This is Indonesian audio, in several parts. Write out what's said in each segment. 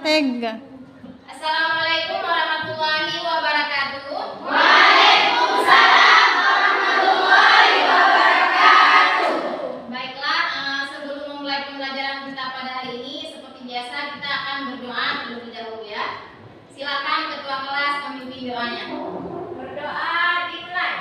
Assalamualaikum warahmatullahi wabarakatuh. Waalaikumsalam warahmatullahi wabarakatuh. Baiklah, sebelum memulai pembelajaran kita pada hari ini, seperti biasa kita akan berdoa terlebih dahulu ya. Silakan ketua kelas memimpin doanya. Berdoa dimulai.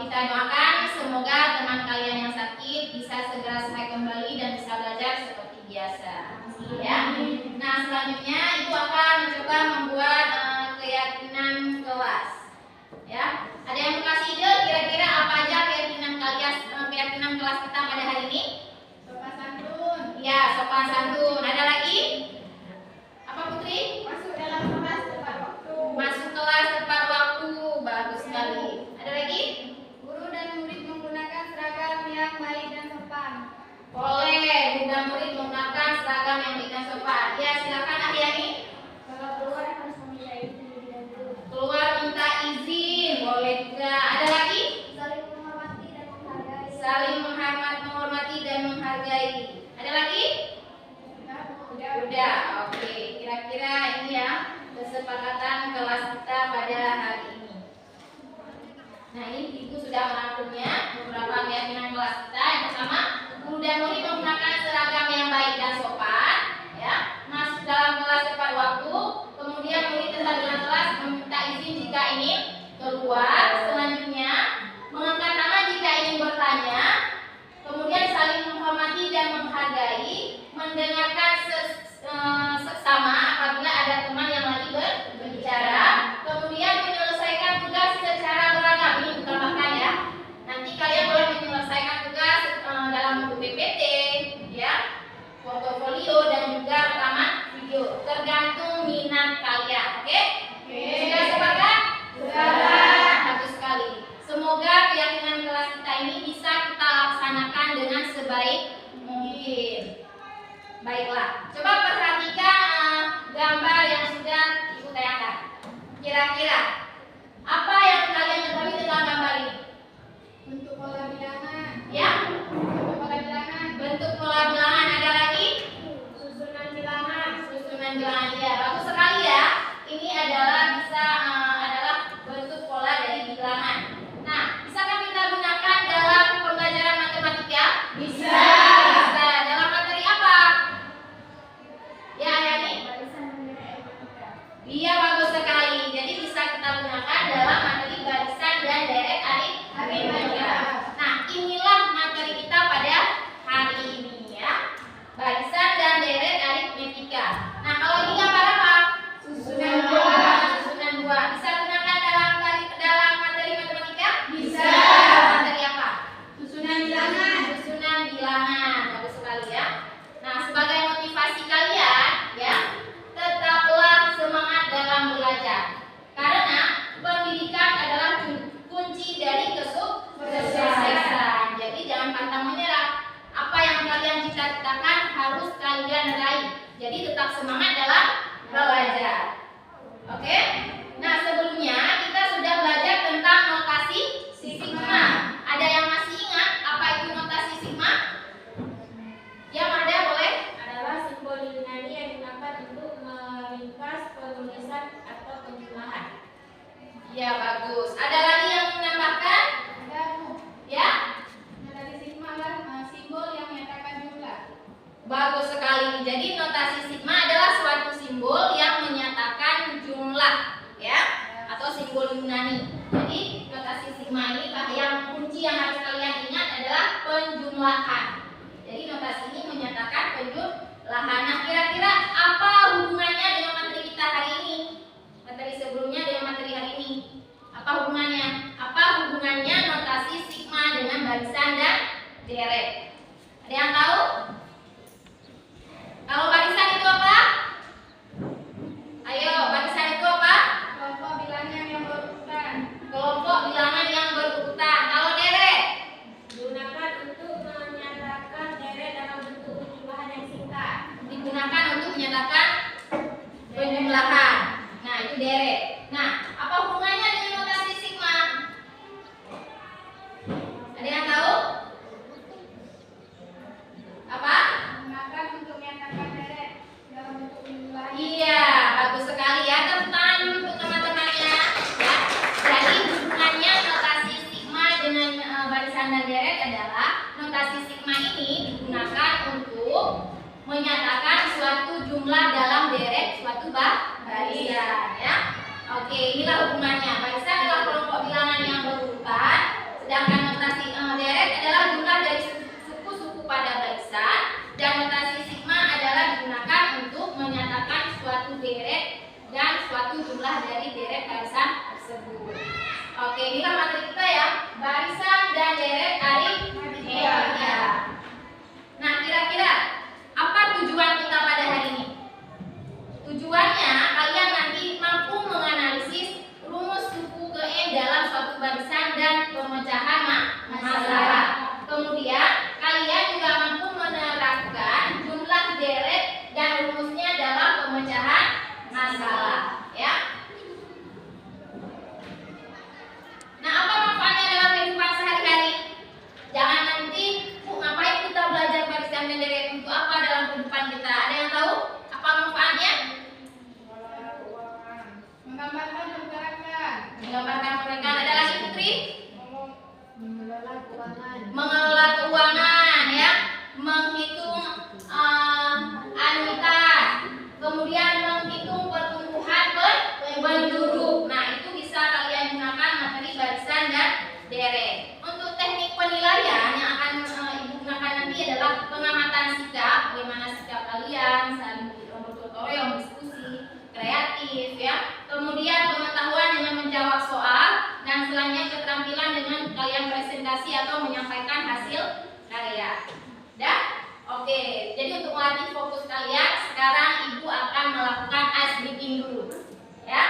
Kita doakan semoga teman kalian yang sakit bisa segera sehat kembali dan bisa belajar seperti biasa. Ya. Nah, selanjutnya Ibu akan mencoba membuat keyakinan kelas. Ya. Ada yang mau kasih ide kira-kira apa aja keyakinan kelas kita pada hari ini? Sopan santun. Ya, sopan santun. Ada lagi? Apa Putri? Masuk dalam kelas tepat waktu. Masuk kelas tepat waktu. Bagus sekali. Ada lagi? Guru dan murid menggunakan seragam yang baik dan sopan. Boleh, guru dan murid menggunakan seragam yang baik dan sopan. Ya, silakan Ahyani. Kalau keluar harus meminta izin terlebih dahulu. Keluar minta izin, boleh juga. Ada lagi? Saling menghormati dan menghargai. Saling menghormati dan menghargai. Ada lagi? Udah, oke. Kira-kira ini ya kesepakatan kelas kita pada hari ini. Nah, ini Ibu sudah merangkumnya beberapa keyakinan kelas kita. Yang pertama, guru dan murid menggunakan seragam yang baik dan sopan, ya. Masuk dalam kelas tepat waktu. Kemudian murid tetap dalam kelas meminta izin jika ingin keluar. Selanjutnya, mengangkat tangan jika ingin bertanya. Kemudian saling menghormati dan menghargai, mendengarkan seksama apabila ada teman yang lagi berbicara. Kemudian menyelesaikan tugas secara beragam. Ini ditambahkan ya. Nanti kalian boleh menyelesaikan tugas dalam bentuk PPT, ya, portofolio dan juga rekaman video. Tergantung minat kalian, oke? Sudah sepakat? Sudah. Bagus sekali. Semoga keyakinan kelas kita ini bisa kita laksanakan dengan sebaik mungkin. Baiklah, coba perhatikan gambar yang sudah Ibu tayangkan. Kira-kira apa yang kalian ketahui tentang gambar ini? Bentuk pola bilangan. Ya, Bentuk pola bilangan. bentuk pola bilangan. Ada lagi? Susunan bilangan. Susunan bilangan. Ya, bagus sekali ya. Ini adalah adalah bentuk pola dari bilangan. Nah, bisakah kita gunakan dalam pembelajaran matematika? Bisa. Bisa. Dalam materi apa? Ya, Yani? Iya, bagus sekali. Jadi bisa kita gunakan dalam materi barisan dan deret aritmatika. Nah, inilah materi kita pada hari ini ya. Barisan dan deret aritmatika. Nah, kalau ini gambar apa? Susunan buah. Susunan buah. Bisa gunakan dalam materi matematika? Bisa. Materi apa? Susunan bilangan. Susunan bilangan. Bagus sekali ya. Nah, sebagai motivasi kalian ya, tetaplah semangat dalam belajar. Karena pendidikan adalah kunci dari kesuksesan. Jadi jangan pantang menyerah. Apa yang kalian cita-citakan harus kalian raih. Jadi tetap semangat dalam belajar. Oke? Nah, sebelumnya kita sudah belajar tentang notasi sigma. Ada yang masih ingat apa itu notasi sigma? Yang ada boleh? Adalah simbol yunani yang digunakan untuk meringkas penulisan atau penjumlahan. Ya, bagus. Ada lagi yang menambahkan? Ada Ya? sekali. Jadi notasi sigma adalah suatu simbol yang menyatakan jumlah, ya, atau simbol Yunani. Jadi notasi sigma ini yang kunci yang harus kalian ingat adalah penjumlahan. Jadi notasi ini menyatakan penjumlahan. Nah, kira-kira apa hubungannya dengan materi kita hari ini? Materi sebelumnya dengan materi hari ini. Apa hubungannya? Apa hubungannya notasi sigma dengan barisan dan deret? Ada yang tahu? Kalau barisan itu apa? Ayo, barisan itu apa? Kelompok bilangan yang berurutan. Kelompok bilangan yang berurutan. Kalau deret? Digunakan untuk menyatakan deret dalam bentuk penjumlahan yang singkat. Digunakan untuk menyatakan penjumlahan. Nah, itu deret. Nah, apa hubungannya dengan notasi sigma? Ada yang tahu? Apa? Digunakan untuk menyatakan deret dalam bentuk penjumlahan. Iya, bagus sekali ya, teman untuk teman-temannya. Ya, jadi hubungannya notasi sigma dengan barisan dan deret adalah notasi sigma ini digunakan untuk menyatakan suatu jumlah dalam deret suatu barisan, ya. Oke, inilah hubungannya. Barisan adalah kelompok bilangan yang berurutan, sedangkan notasi deret adalah jumlah dari suku-suku pada barisan, dan notasi sigma adalah digunakan untuk menyatakan suatu deret dan suatu jumlah dari deret barisan tersebut. Oke, inilah materi kita ya, barisan dan deret aritmetika. Nah, kira-kira apa tujuan kita pada hari ini? Tujuannya kalian nanti mampu menganalisis rumus suku ke N dalam suatu barisan dan pemecahan masalah. Kemudian kalian juga mampu menerapkan jumlah deret dan rumusnya dalam pemecahan masalah, ya. Nah, apa manfaatnya dalam kehidupan sehari-hari? Jangan nanti, ngapain kita belajar barisan dan deret, untuk apa dalam kehidupan kita? Ada yang tahu apa manfaatnya? Menggambarkan pergerakan. Menggambarkan pergerakan. Ada lagi, Putri? Mengelola keuangan. Mengelola keuangan, ya, menghitung anuitas, kemudian menghitung pertumbuhan penduduk. Nah, itu bisa kalian gunakan materi barisan dan deret. Untuk teknik penilaian yang akan ibu gunakan nanti adalah pengamatan sikap, bagaimana sikap kalian saling bertutorial, diskusi, kreatif, ya. Kemudian pengetahuan dengan menjawab soal, dan selanjutnya keterampilan dengan kalian presentasi atau menyampaikan hasil karya. Dah? Oke, jadi untuk melatih fokus kalian, sekarang ibu akan melakukan ice breaking dulu, ya.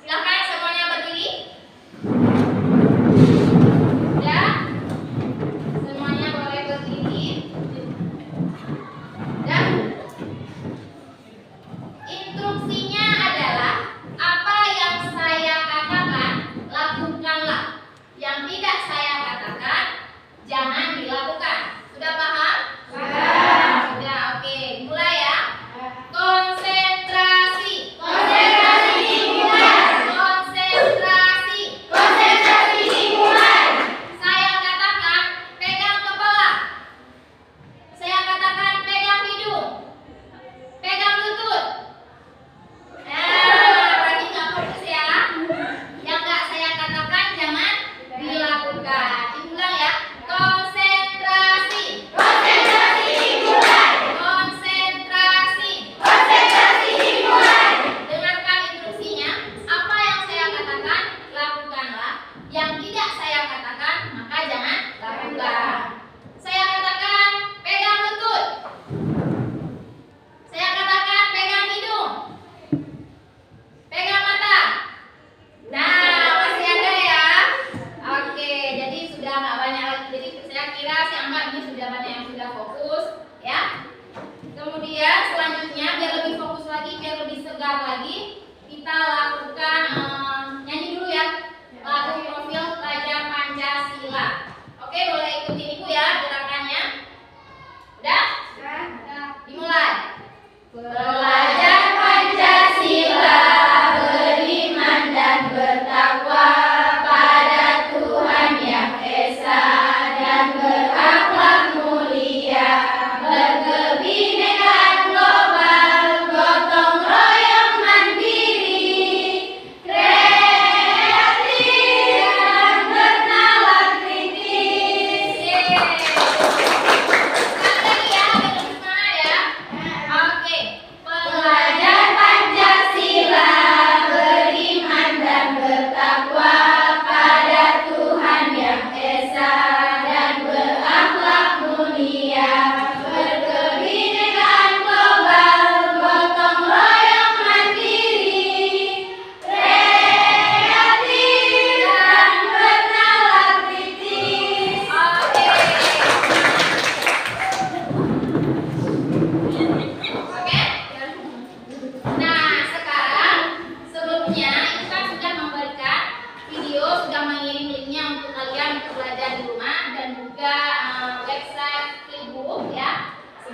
Silahkan semuanya berdiri. Ya, semuanya boleh berdiri. Dan instruksinya adalah apa yang saya katakan, lakukanlah. Yang tidak saya katakan, jangan dilakukan. Sudah paham? Sudah, oke. Mulai ya. Konsentrasi. Konsentrasi dimulai. Konsentrasi. Konsentrasi dimulai. Saya katakan pegang kepala. Saya katakan pegang hidung. Pegang lutut. Berarti nggak fokus ya. Yang nggak saya katakan jangan dilakukan. Diulang ya. Konsentrasi. Konsentrasi dimulai. Konsentrasi. Konsentrasi dimulai. Dengarkan instruksinya. Apa yang saya katakan, lakukanlah. Yang tidak saya katakan, maka jangan lakukan. Saya katakan pegang lutut. Saya katakan pegang hidung. Pegang mata. Nah, masih ada ya. Oke, jadi sudah nggak banyak lagi. Jadi saya kira saya anggap ini sudah banyak yang sudah fokus, ya. Kemudian selanjutnya biar lebih fokus lagi, biar lebih segar lagi, kita lakukan nyanyi dulu ya. Lagu profil pelajar Pancasila. Oke, boleh ikutin ibu ya gerakannya. Udah? Dimulai. Pelajar Pancasila beriman dan bertakwa pada Tuhan Yang Esa dan berakhlak mulia, berkebinekaan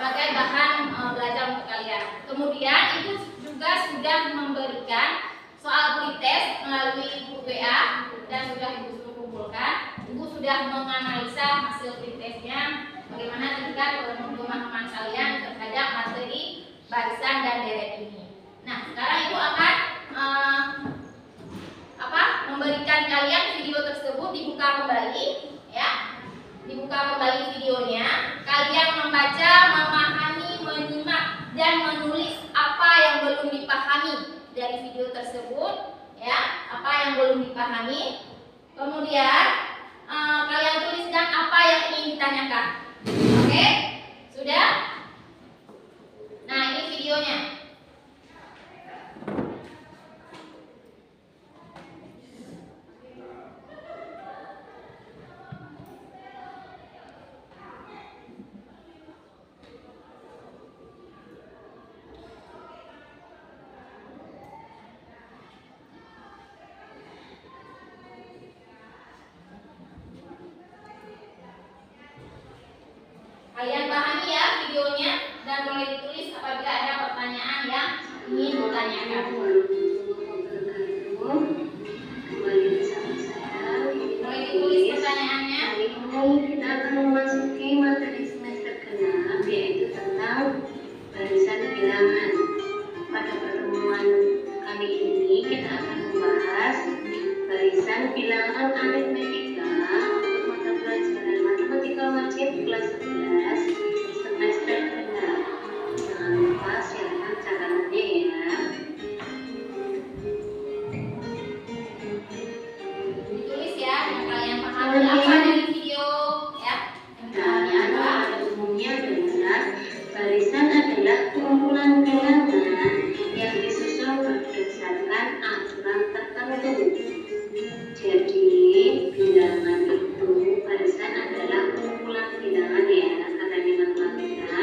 sebagai bahan belajar untuk kalian. Kemudian Ibu juga sudah memberikan soal pretest melalui buku WA dan sudah Ibu suruh kumpulkan. Ibu sudah menganalisa hasil pretestnya, bagaimana tingkat pemahaman kalian terhadap materi barisan dan deret ini. Nah, sekarang Ibu akan memberikan kalian video tersebut, dibuka kembali, ya. Dibuka kembali videonya. Kalian membaca, memahami, menyimak dan menulis apa yang belum dipahami dari video tersebut, ya. Apa yang belum dipahami. Kemudian kalian tuliskan apa yang ingin ditanyakan. Oke? Sudah? Nah, ini videonya. Kalian pahami ya videonya dan boleh ditulis apabila ada pertanyaan yang ingin ditanyakan. Kembali bersama saya. Boleh ditulis pertanyaannya. Hari ini kita akan memasuki materi semester ke-6, yaitu tentang barisan bilangan. Pada pertemuan kali ini kita akan membahas barisan bilangan aritmetika untuk mata pelajaran matematika wajib kelas 11 semester ke-6. Jangan lupa siapkan catatannya ya. Ditulis ya yang kalian pahami apa dari video, ya. Yang dipahami apa? Pada umumnya adalah barisan adalah kumpulan bilangan yang disusun berdasarkan aturan tertentu. Jadi bilangan itu, barisan adalah kumpulan bilangan ya, karena di matematika.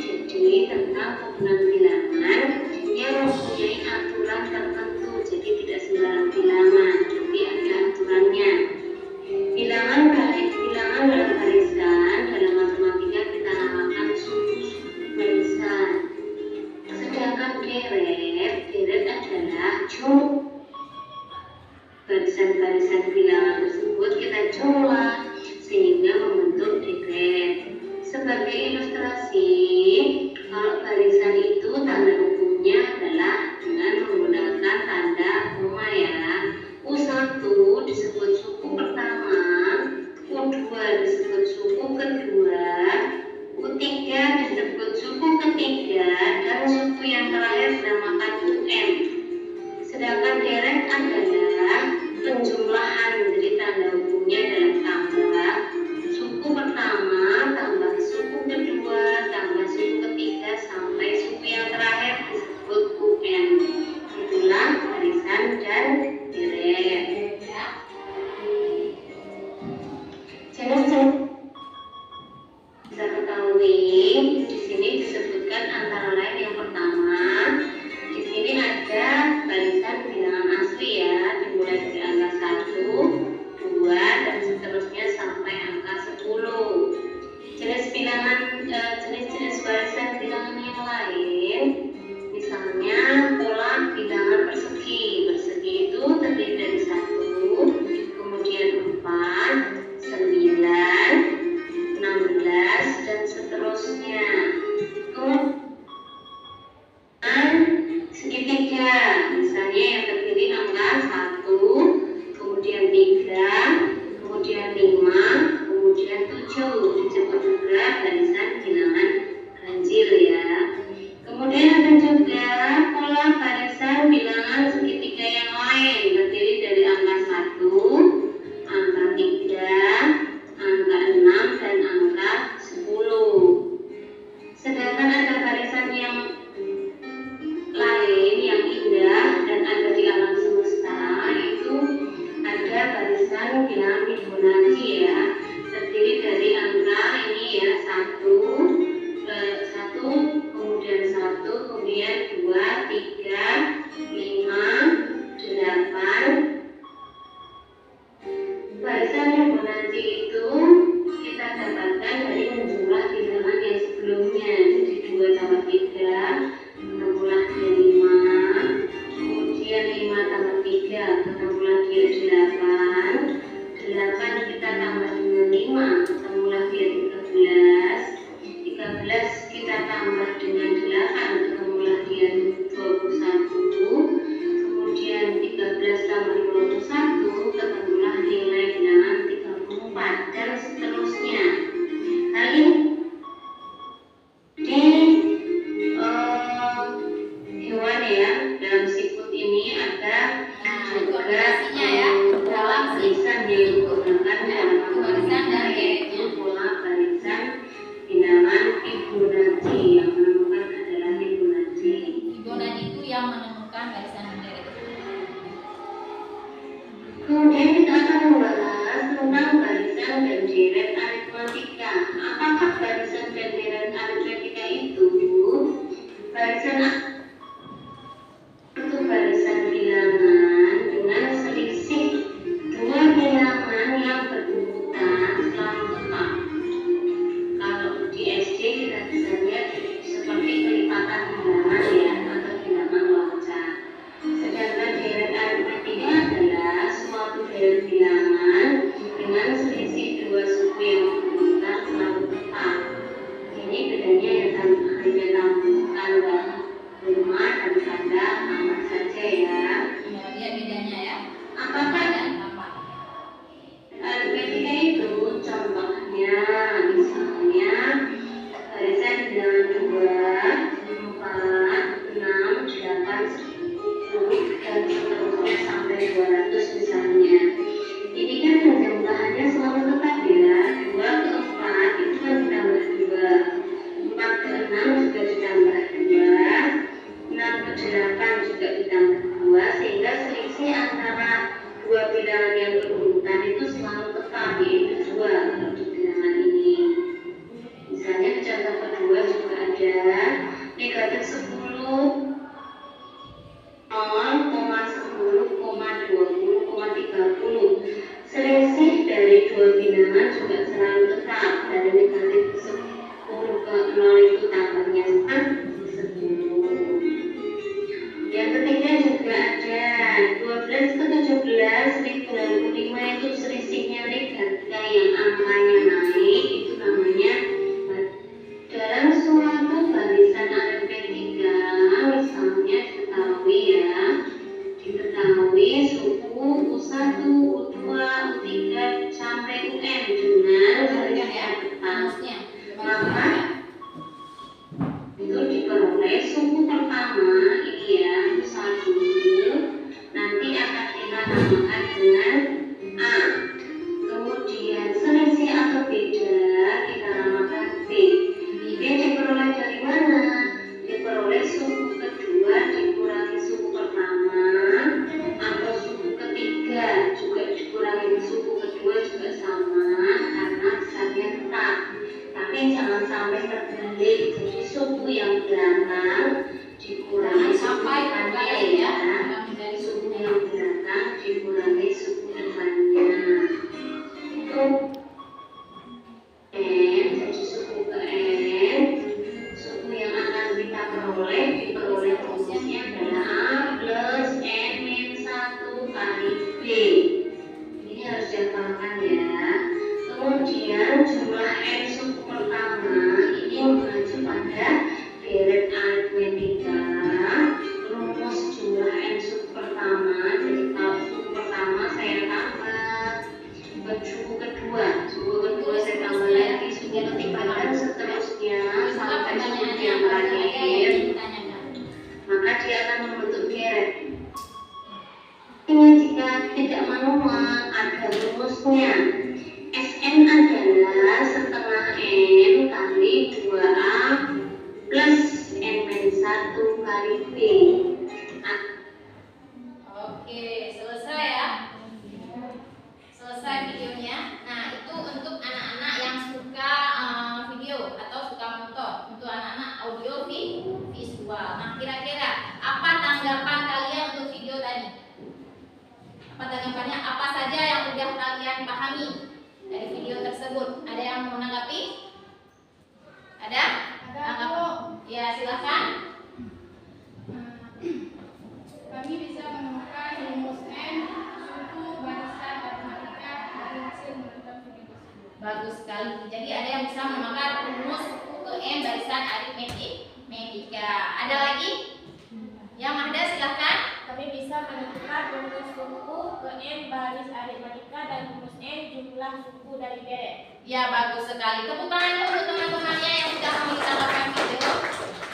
Jadi tentang kumpulan bilangan yang mempunyai aturan tertentu. Jadi tidak sembarang bilangan, tapi ada aturannya. Bilangan dalam barisan dalam matematika kita namakan suku-suku barisan. Sedangkan deret adalah barisan-barisan bilangan tersebut kita jumlah sehingga membentuk deret. Sebagai ilustrasi, kalau barisan itu tanda hukumnya adalah dengan menggunakan tanda koma ya. U1 disebut suku pertama, U2 disebut suku Barisan untuk barisan bilangan dengan selisih dua bilangan yang berurutan selalu tetap. Kalau di SD kita bisa lihat seperti kelipatan bilangan ya, atau bilangan loncat. Sedangkan deret aritmetika adalah suatu deret bilangan dengan selisih dua suku yang berurutan selalu tetap. Ini bedanya ya hanya tambah rumah dan tanda tambah saja ya. Ya, lihat bedanya ya. Apakah Dan tambah. aritmetika itu contohnya misalnya barisan bilangan 2, 4, 6, 8, 10 dan seterusnya sampai 200 misalnya. Ini kan jumlahnya selalu tetap ya. 2 ke 4 itu kan ditambah 2, 4 ke 6 juga ditambah 2, 6 ke 8 juga ditambah 2, sehingga selisih antara dua bilangan yang berurutan itu selalu tetap, yaitu 2 kalau di bilangan ini. Misalnya contoh kedua juga ada negatif 10, 0,10,20,30. Selisih dari dua bilangan juga selalu tetap. Dari negatif 10 ke 0 itu tambahnya 10. Yang ketiga juga ada 12 ke 17, 1065 itu selisihnya negatif yang angkanya naik, itu namanya dalam suatu barisan aritmetika. Misalnya diketahui suku U1, U2, U3 sampai UN dengan barisan depan. Maka itu diperoleh suku pertama ini ya, U1 nanti akan kita namakan dengan A. Kemudian selisih atau beda kita namakan B. B diperoleh dari mana? Diperoleh suku kedua dikurangi suku pertama, atau suku ketiga juga dikurangi suku kedua juga sama, karena besarnya tetap. Tapi jangan sampai terbalik, jadi suku yang belakang dikurangi suku depannya ya, Dari suku yang belakang dikurangi suku depannya. Untuk N, jadi suku ke N, suku yang akan kita diperoleh rumusnya adalah A plus N min 1 kali B. Ini harus dihafalkan ya. Kemudian jumlah N suku pertama ini mengacu pada deret aritmetika. Rumus jumlah N suku pertama, jadi kalau suku pertama saya tambah ke suku kedua saya tambah lagi suku ketiga dan seterusnya sampai suku yang terakhir, maka dia akan membentuk deret. Ini jika tidak manual ada rumusnya. Sn adalah setengah N kali 2A plus N-1 kali B. Oke, selesai ya. Selesai videonya. Nah, itu untuk anak-anak yang suka video atau suka nonton. Untuk anak-anak audio visual. Nah, kira-kira apa tanggapan kalian untuk video tadi? Apa tanggapannya? Apa saja yang udah kalian pahami dari video tersebut? Ada yang mau menanggapi? Ada? Ada, Bu. Ya, silakan. Kami bisa menemukan rumus N suku barisan matematika dari hasil menonton video tersebut. Bagus sekali. Jadi ada yang bisa menemukan rumus ke N barisan aritmetika. Ada lagi? Yang ada silakan. Kami bisa menentukan rumus suku ke N baris aritmetika dan rumus N jumlah suku dari deret. Ya, bagus sekali. Tepuk tangan untuk teman-temannya yang sudah menonton video.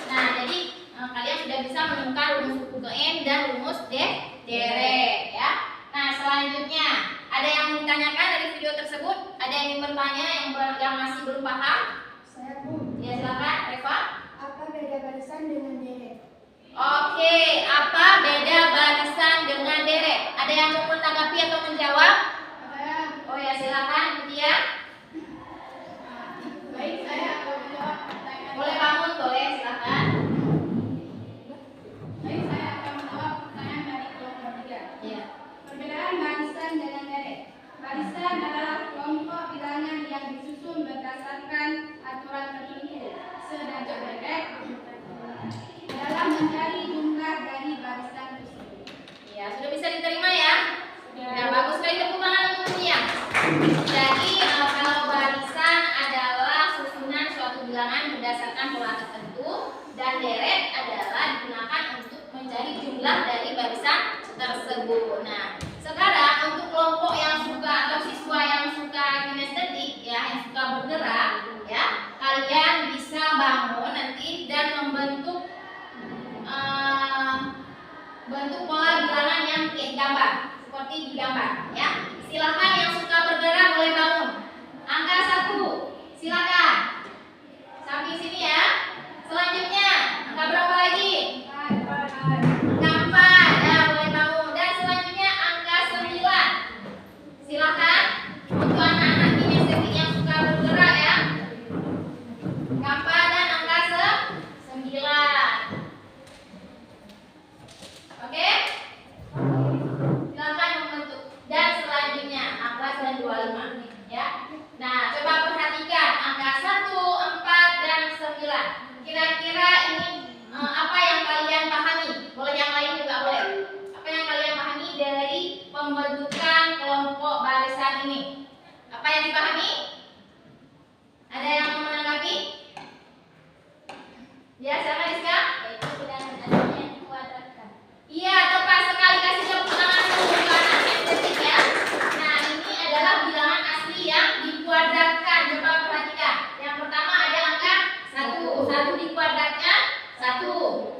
Nah, jadi kalian sudah bisa menemukan rumus suku ke N dan rumus deret ya. Nah, selanjutnya ada yang mau ditanyakan dari video tersebut? Ada yang ingin bertanya yang masih belum paham? Saya pun. Ya, silakan, Reva. Apa beda barisan dengan deret? Oke, apa beda barisan dengan deret? Ada yang mau menanggapi atau menjawab? Ada. Oh ya, silakan, Mutia. Baik, saya akan menjawab pertanyaan. Boleh bangun, boleh, silakan. berdasarkan aturan tertentu. Sedangkan direct adalah mencari jumlah dari barisan tersebut. Ya, sudah bisa diterima ya? Sudah. Nah, bagus sekali, tepuk tangan untuknya. Jadi kalau barisan adalah susunan suatu bilangan berdasarkan pola tertentu, dan deret adalah digunakan untuk mencari jumlah dari barisan tersebut. Nah, sekarang untuk kelompok yang suka atau siswa yang suka kinestetik ya, yang suka bergerak ya, kalian bisa bangun nanti dan membentuk bentuk pola bilangan yang kayak gambar, seperti di gambar ya. Silakan yang suka bergerak boleh bangun. Angka 1, silakan. Sampai sini ya. Selanjutnya, angka berapa lagi? Angka 4, ya boleh bangun. Dan selanjutnya angka 9. Silakan untuk anak-anak kinestetik yang suka bergerak ya. Angka 4 dan angka 9. Oke? Silakan membentuk. Dan selanjutnya angka 25 ya. Nah, coba perhatikan angka 1, 4 dan 9. Kira-kira ini apa yang kalian pahami? Boleh yang lain juga boleh. Apa yang kalian pahami dari pembentukan kelompok barisan ini? Apa yang dipahami? Ada yang mau menanggapi? Ya, siapa Rizka? Yaitu bilangan aslinya dikuadratkan. Iya, tepat sekali, kasih tepuk tangan dulu untuk anak kinestetik ya. Nah, ini adalah bilangan asli yang dikuadratkan. Coba perhatikan. Yang pertama ada angka 1. 1 dikuadratkan 1.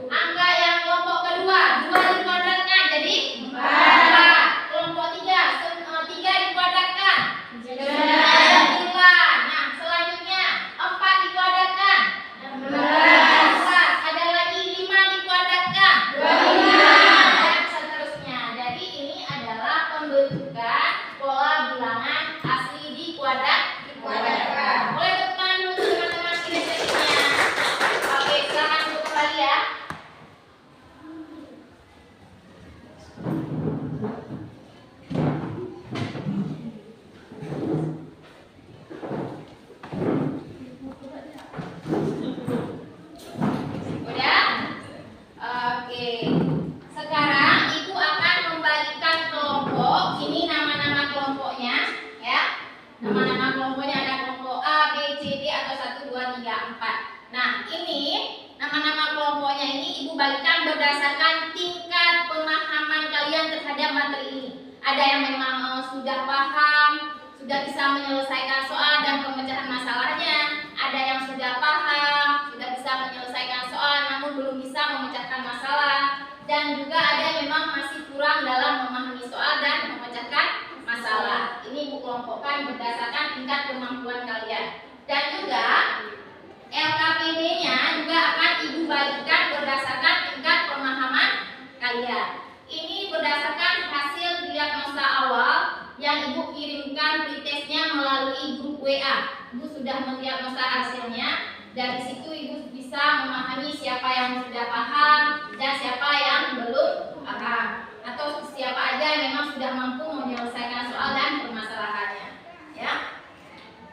Angka yang kelompok kedua 2 dikuadratkan jadi 4. Kelompok 3 3 dikuadratkan 9. Nah, selanjutnya 4 dikuadratkan 16. Ada lagi 5 dikuadratkan 25 dan seterusnya. Jadi ini adalah pembentukan pola bilangan asli dikuadratkan. Boleh tepuk tangan dulu teman-teman kinestetiknya. Oke, silakan untuk kembali ya. Udah? Oke. Sekarang Ibu akan membagikan kelompok. Ini nama-nama kelompoknya ya. Nama-nama kelompoknya ada kelompok A, B, C, D atau 1, 2, 3, 4. Nah, ini nama-nama kelompoknya ini Ibu bagikan berdasarkan tingkat pemahaman kalian terhadap materi ini. Ada yang memang sudah paham, sudah bisa menyelesaikan soal dan pemecahan masalahnya. Ada yang sudah paham, sudah bisa menyelesaikan soal namun belum bisa memecahkan masalah. Dan juga ada yang memang masih kurang dalam memahami soal dan memecahkan masalah. Ini Ibu kelompokkan berdasarkan tingkat kemampuan kalian. Dan juga LKPD-nya juga akan Ibu bagikan berdasarkan tingkat pemahaman kalian. Ini berdasarkan hasil diagnosa awal yang Ibu kirimkan pretestnya melalui grup WA. Ibu sudah mendiagnosa hasilnya. Dari situ Ibu bisa memahami siapa yang sudah paham dan siapa yang belum paham, atau siapa aja yang memang sudah mampu menyelesaikan soal dan permasalahannya. Ya.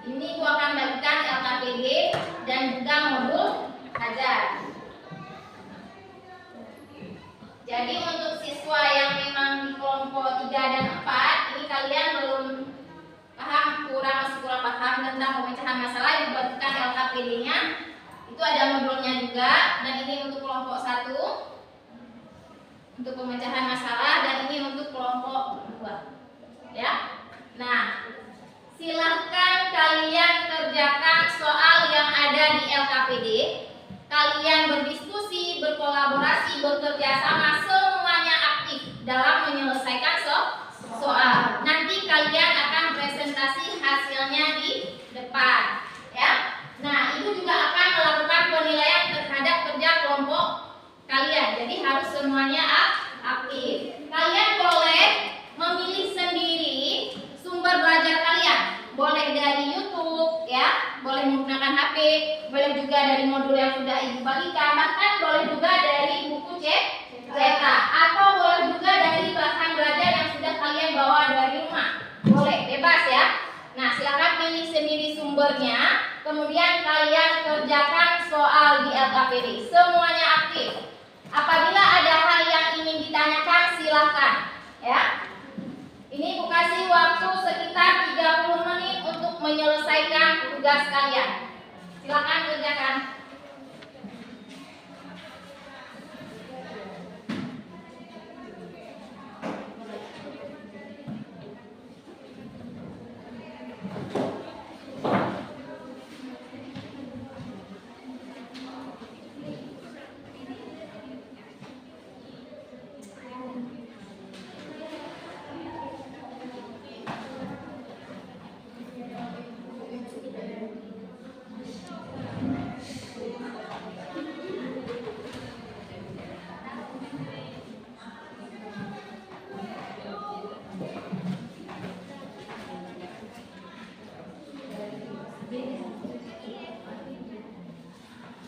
Ini Ibu akan bagikan LKPD dan juga modul ajar. Jadi untuk siswa yang memang di kelompok 3 dan 4, ini kalian belum paham, masih kurang paham tentang pemecahan masalah, dibuatkan LKPD-nya. Itu ada modulnya juga, dan ini untuk kelompok 1 untuk pemecahan masalah, dan ini untuk kelompok 2. Ya. Nah, silahkan kalian kerjakan soal yang ada di LKPD. Kalian berdiskusi, berkolaborasi, bekerja sama, semuanya aktif dalam menyelesaikan soal. Nanti kalian akan presentasi hasilnya di depan, ya. Nah, Ibu juga akan melakukan penilaian terhadap kerja kelompok kalian. Jadi harus semuanya aktif. Kalian boleh memilih sendiri sumber belajar kalian. Boleh dari YouTube, ya, boleh menggunakan HP, boleh juga dari modul yang sudah Ibu bagikan, bahkan boleh juga dari buku cetak, atau boleh juga dari bahan belajar yang sudah kalian bawa dari rumah. Boleh, bebas ya. Nah, silakan pilih sendiri sumbernya. Kemudian kalian kerjakan soal di LKPD. Semuanya aktif. Apabila ada hal yang ingin ditanyakan, silahkan. Ya. Ini Bu kasih waktu sekitar 30 menit untuk menyelesaikan tugas kalian. Silakan kerjakan.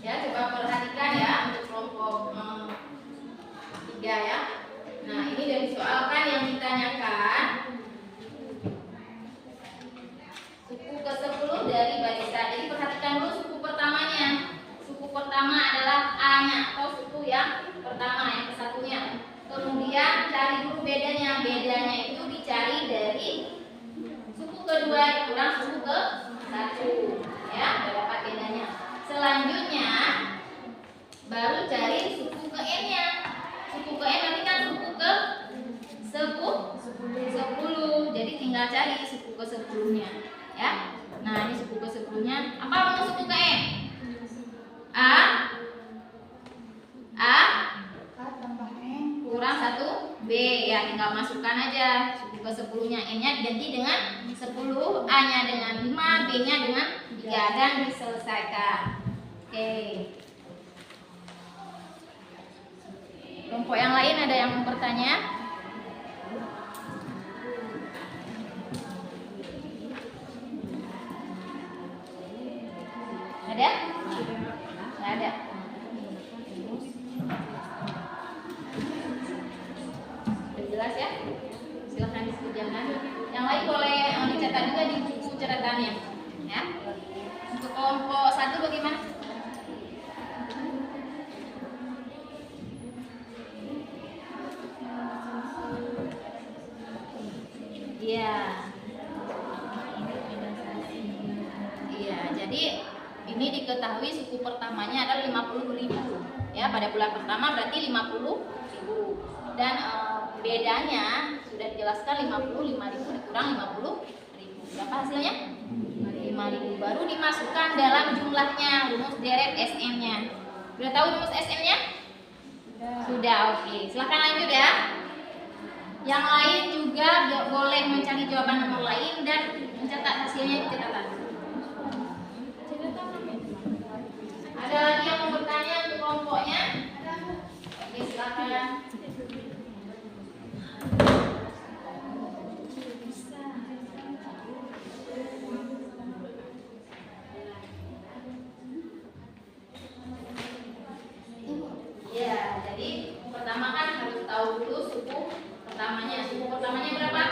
Ya, coba perhatikan ya untuk kelompok 3 ya. Nah, ini dari soal kan yang ditanyakan suku ke-10 dari barisan. Jadi perhatikan dulu suku pertamanya. Suku pertama adalah A-nya atau suku yang pertama, yang kesatunya. Kemudian cari dulu bedanya. Bedanya itu dicari dari suku kedua kurang suku ke-1. Ya, dapat bedanya. Selanjutnya baru cari suku ke N-nya. Suku ke N nanti kan suku ke 10. Jadi tinggal cari suku ke 10-nya, ya. Nah, ini suku ke 10-nya. Apa mau suku ke N? A tambah N kurang 1 B. Ya, tinggal masukkan aja suku ke 10-nya. N-nya diganti dengan 10, A-nya dengan 5, B-nya dengan 3 dan diselesaikan. Oke. Kelompok yang lain ada yang mau bertanya? Ada? Nggak ada. Sudah jelas ya? Silahkan dikerjakan. Yang lain boleh dicatat juga di buku catatannya. Ya. Untuk kelompok 1 bagaimana? Iya. Iya, jadi ini diketahui suku pertamanya adalah 50.000. Ya, pada bulan pertama berarti 50.000. Dan bedanya sudah dijelaskan 55.000 dikurang 50.000. Berapa hasilnya? 5.000. Baru dimasukkan dalam jumlahnya, rumus deret SM-nya. Sudah tahu rumus SM-nya? Sudah, oke. Silakan lanjut ya. Yang lain juga boleh mencari jawaban nomor lain dan mencatat hasilnya di catatan. Ada lagi yang mau bertanya untuk kelompoknya? Oke, silakan. Ya, jadi pertama kan harus tahu dulu suku pertamanya. Suku pertamanya berapa?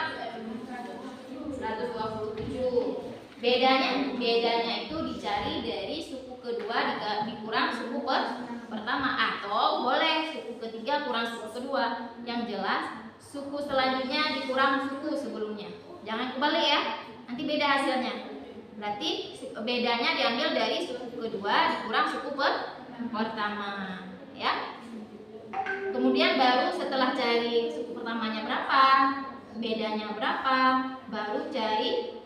127. Bedanya itu dicari dari suku kedua dikurang suku pertama, atau boleh suku ketiga kurang suku kedua. Yang jelas suku selanjutnya dikurang suku sebelumnya. Jangan kebalik ya, nanti beda hasilnya. Berarti bedanya diambil dari suku kedua dikurang suku pertama, ya. Kemudian baru setelah cari suku pertamanya berapa, bedanya berapa, baru cari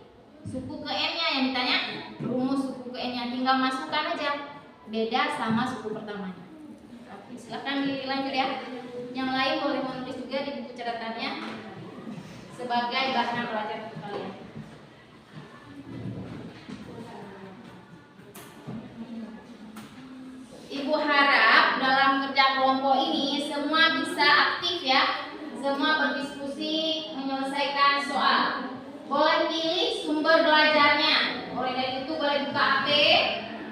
suku ke N-nya yang ditanya. Rumus suku ke N-nya tinggal masukkan aja beda sama suku pertamanya. Oke, silahkan dilanjut ya. Yang lain boleh menulis juga di buku catatannya sebagai bahan belajar untuk kalian. Ibu harap dalam kerja kelompok ini semua bisa aktif ya. Semua berdiskusi, menyelesaikan soal. Boleh pilih sumber belajarnya. Boleh dari itu, boleh buka HP,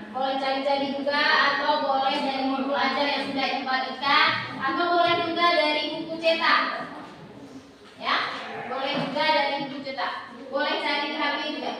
boleh cari-cari juga, atau boleh dari modul ajar yang sudah dibagikan, atau boleh juga dari buku cetak. Ya, boleh juga dari buku cetak. Boleh cari di HP juga.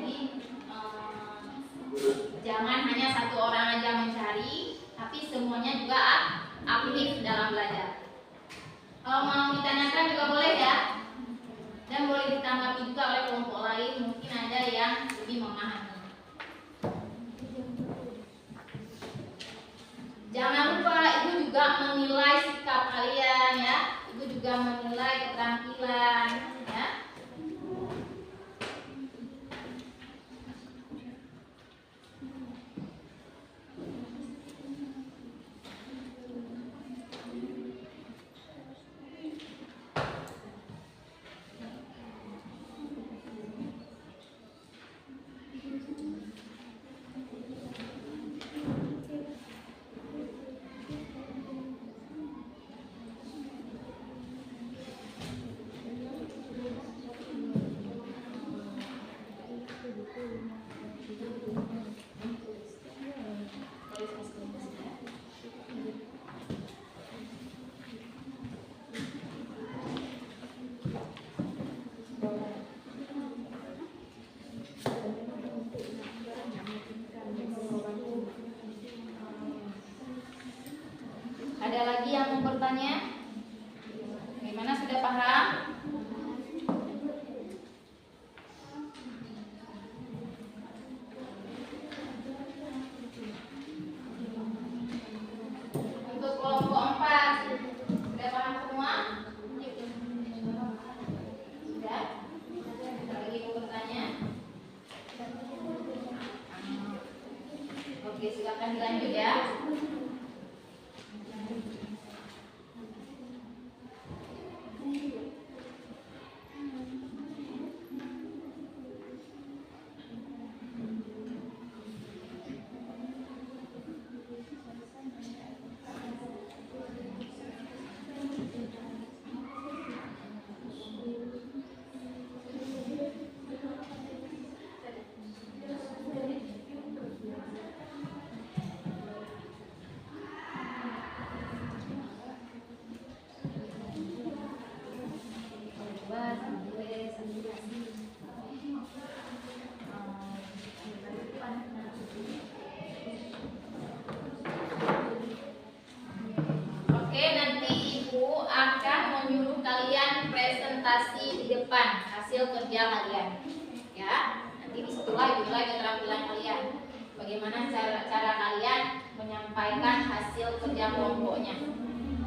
Jadi jangan hanya satu orang aja mencari, tapi semuanya juga aktif dalam belajar. Kalau mau ditanyakan juga boleh ya, dan boleh ditanggapi juga oleh kelompok lain, mungkin ada yang lebih memahami. Jangan lupa ibu juga menilai sikap kalian ya, ibu juga menilai keterampilan ya. Ada lagi yang mau bertanya? Gimana, sudah paham? Untuk kelompok 4 sudah paham semua? Sudah? Ada lagi mau bertanya? Oke, silakan dilanjut ya. Oke, nanti ibu akan menyuruh kalian presentasi di depan hasil kerja kalian ya. Nanti disitulah dimulai keterampilan kalian, bagaimana cara kalian menyampaikan hasil kerja kelompoknya.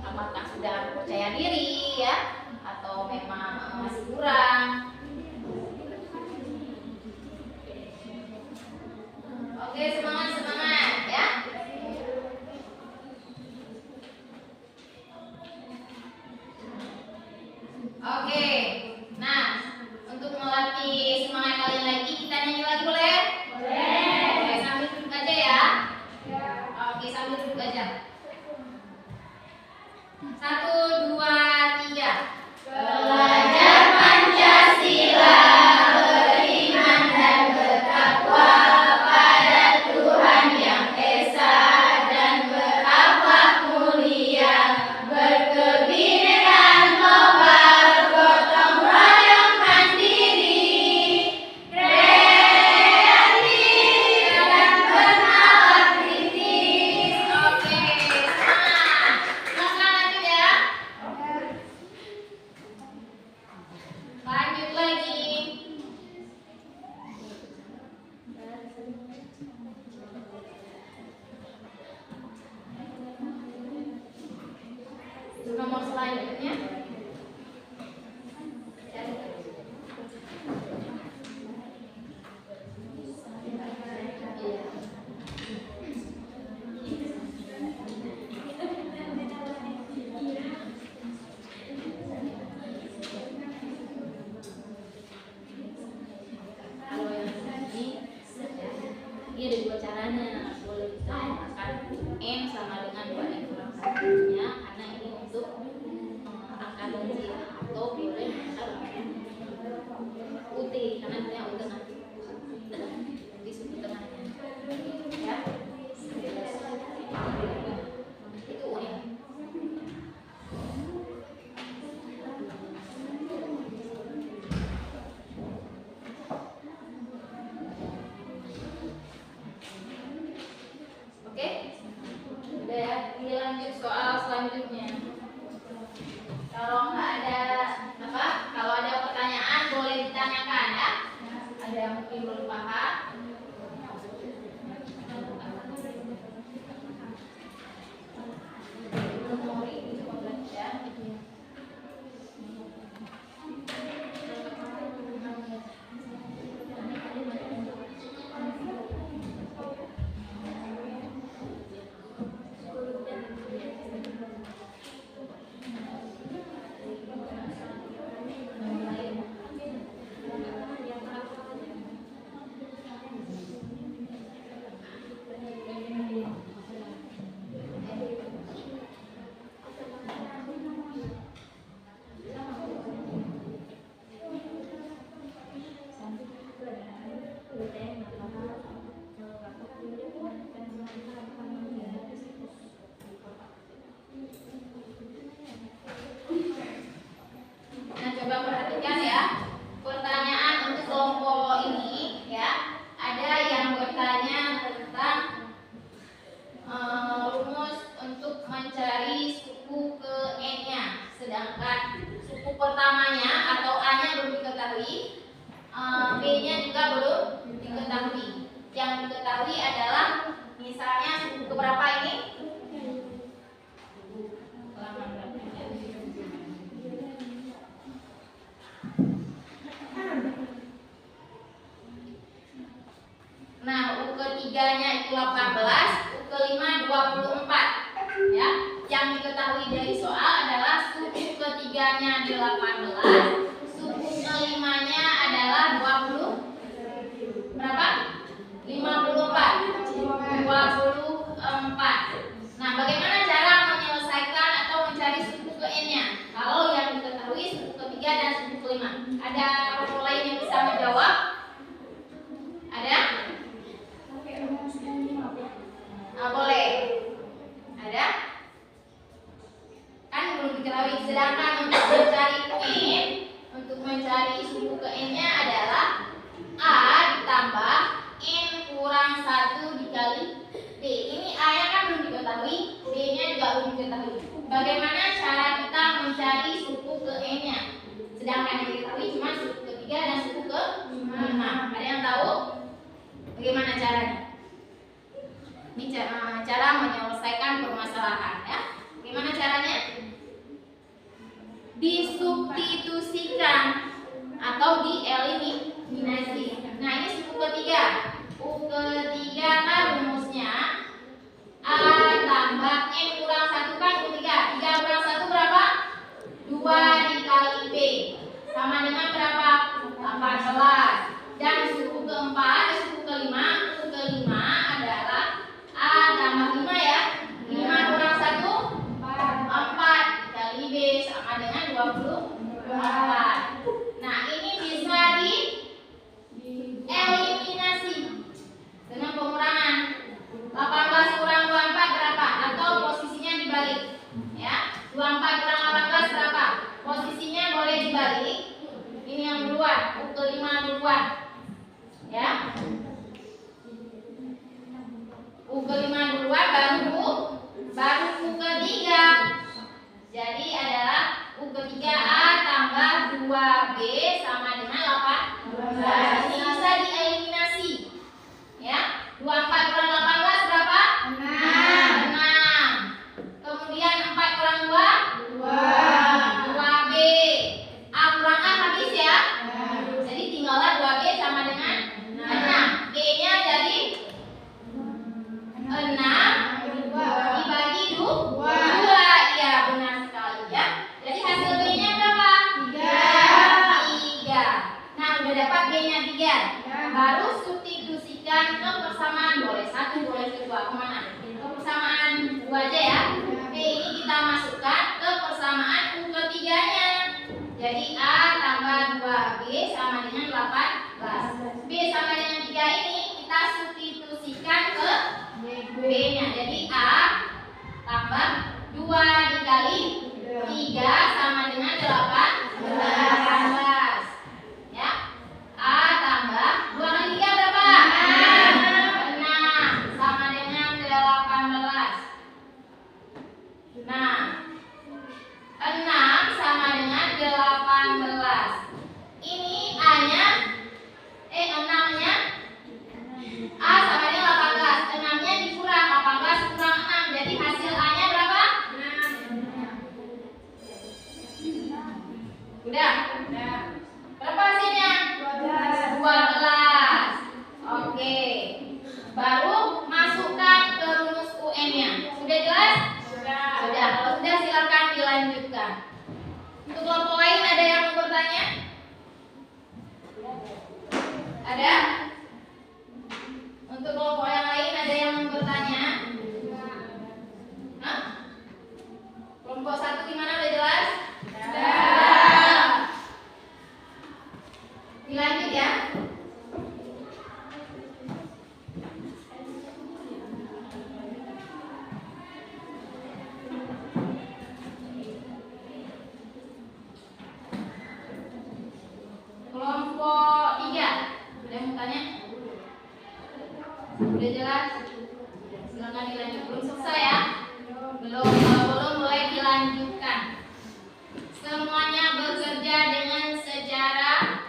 Apakah sudah percaya diri ya, atau memang masih kurang. Oke, semangat ya. Oke, nah untuk melatih semangat kalian lagi, kita nyanyi lagi boleh? Boleh. Oke, sambil duduk aja ya. Oke, sambil duduk aja. 1, 2, 3. Belajar. diketahui, B-nya juga belum diketahui. Yang diketahui adalah misalnya suku keberapa ini? Nah, U ketiganya itu 18, U kelima 24. Ya, yang diketahui dari soal adalah suku ketiganya 18, suku kelimanya adalah 20 berapa? 54. Nah, bagaimana cara menyelesaikan atau mencari suku ke n-nya? Kalau yang diketahui suku ketiga dan suku kelima. Ada orang lain yang bisa menjawab? Ada? Boleh. Ada? Kan belum diketahui. Sedangkan untuk mencari suku ke n-nya adalah A ditambah N kurang 1 dikali D. Ini A-nya kan belum diketahui, D-nya juga belum diketahui. Bagaimana cara kita mencari suku ke N-nya? Sedangkan yang diketahui cuma suku ketiga dan suku ke 5. Ada yang tahu? Bagaimana caranya? Ini cara menyelesaikan permasalahan ya. Bagaimana caranya? Disubstitusikan atau dieliminasi. Nah, ini suku ketiga. U ketiga kan rumusnya A tambah N kurang 1 kan U3. 3 kurang 1 berapa? 2 dikali B. Sama dengan berapa? 18. Dan suku keempat, suku kelima, U kelima adalah A tambah 5 ya. 5 kurang 1? 4 dikali B sama dengan 24. Nah, ini bisa eliminasi dengan pengurangan. 18 kurang 24 berapa? Atau posisinya dibalik ya. 24 kurang 18 berapa? Posisinya boleh dibalik. Ini yang duluan, U kelima duluan ya. U kelima duluan baru U ketiga. Jadi adalah U ketiga A tambah 2B sama dengan 18. Ini bisa dieliminasi ya. 24 kurang 18 berapa? 6. Kemudian 4 kurang 2? 2B. A kurang A habis ya. Jadi tinggallah 2B sama dengan 6. B-nya jadi 6 dibagi 2. Iya, benar sekali ya. Jadi hasil B-nya berapa? 3. Nah, udah dapat B-nya 3. Baru substitusikan ke persamaan. Boleh 1, boleh 2. Kemana? Ke persamaan 2 aja ya. B ini kita masukkan ke persamaan U ketiganya. Jadi A tambah 2B sama dengan 18. B sama dengan 3 ini kita substitusikan ke B-nya. Jadi A tambah 2 dikali 3 sama dengan 18 ya. A tambah 2 kali 3 berapa? 6 sama dengan 18. Nah, 6 sama dengan 18. Ini A-nya 6-nya A sama dengan 18. 6-nya dikurang 18 kurang 6. Jadi hasil A-nya berapa? 6. Udah? Berapa hasilnya? 12. Oke. Baru masukkan ke rumus UN-nya. Sudah jelas? Sudah. Kalau sudah silakan dilanjutkan. Untuk kelompok lain ada yang mau bertanya? Ada? Untuk kelompok yang lain ada yang mau bertanya? Hah? Kelompok 1 gimana, udah jelas? Sudah. Dilanjut ya. Kelompok 3. Ada yang mau tanya? Udah jelas? Silakan dilanjut. Belum selesai ya? Belum. Kalau belum boleh dilanjutkan. Semuanya bekerja dengan sejarah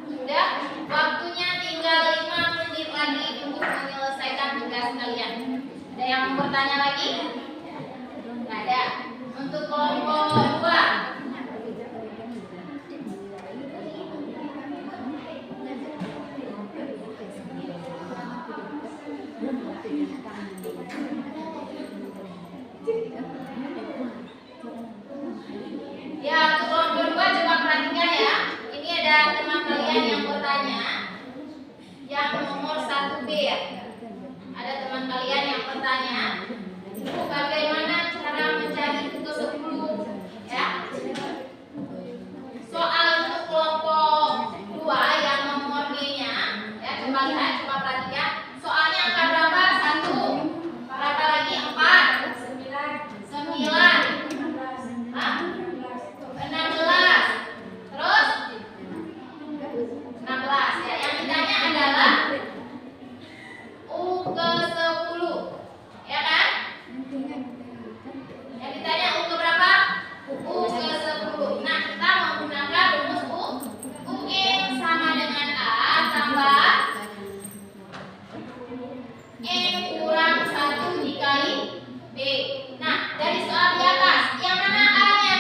Sudah, waktunya tinggal 5 menit lagi untuk menyelesaikan tugas kalian. Ada yang mau bertanya lagi? Nggak ada. Untuk kelompok 2. Ya, untuk kelompok 2 coba perhatikan ya. Ini ada teman kalian yang bertanya, yang nomor 1B ya. Ada teman kalian yang bertanya, bagaimana cara mencari ke-10 ya. Soal untuk kelompok 2 yang nomor B-nya ya, coba lihat, coba perhatikan. Soalnya angka berapa? 1. Berapa lagi? 4. 9. 16. Terus 16 ya. Yang ditanya adalah U ke-10. Ya kan? Yang ditanya U ke berapa? U ke-10. Nah, kita menggunakan rumus UN sama dengan A tambah N kurang 1 dikali B. Nah, dari soal di atas, yang mana A-nya?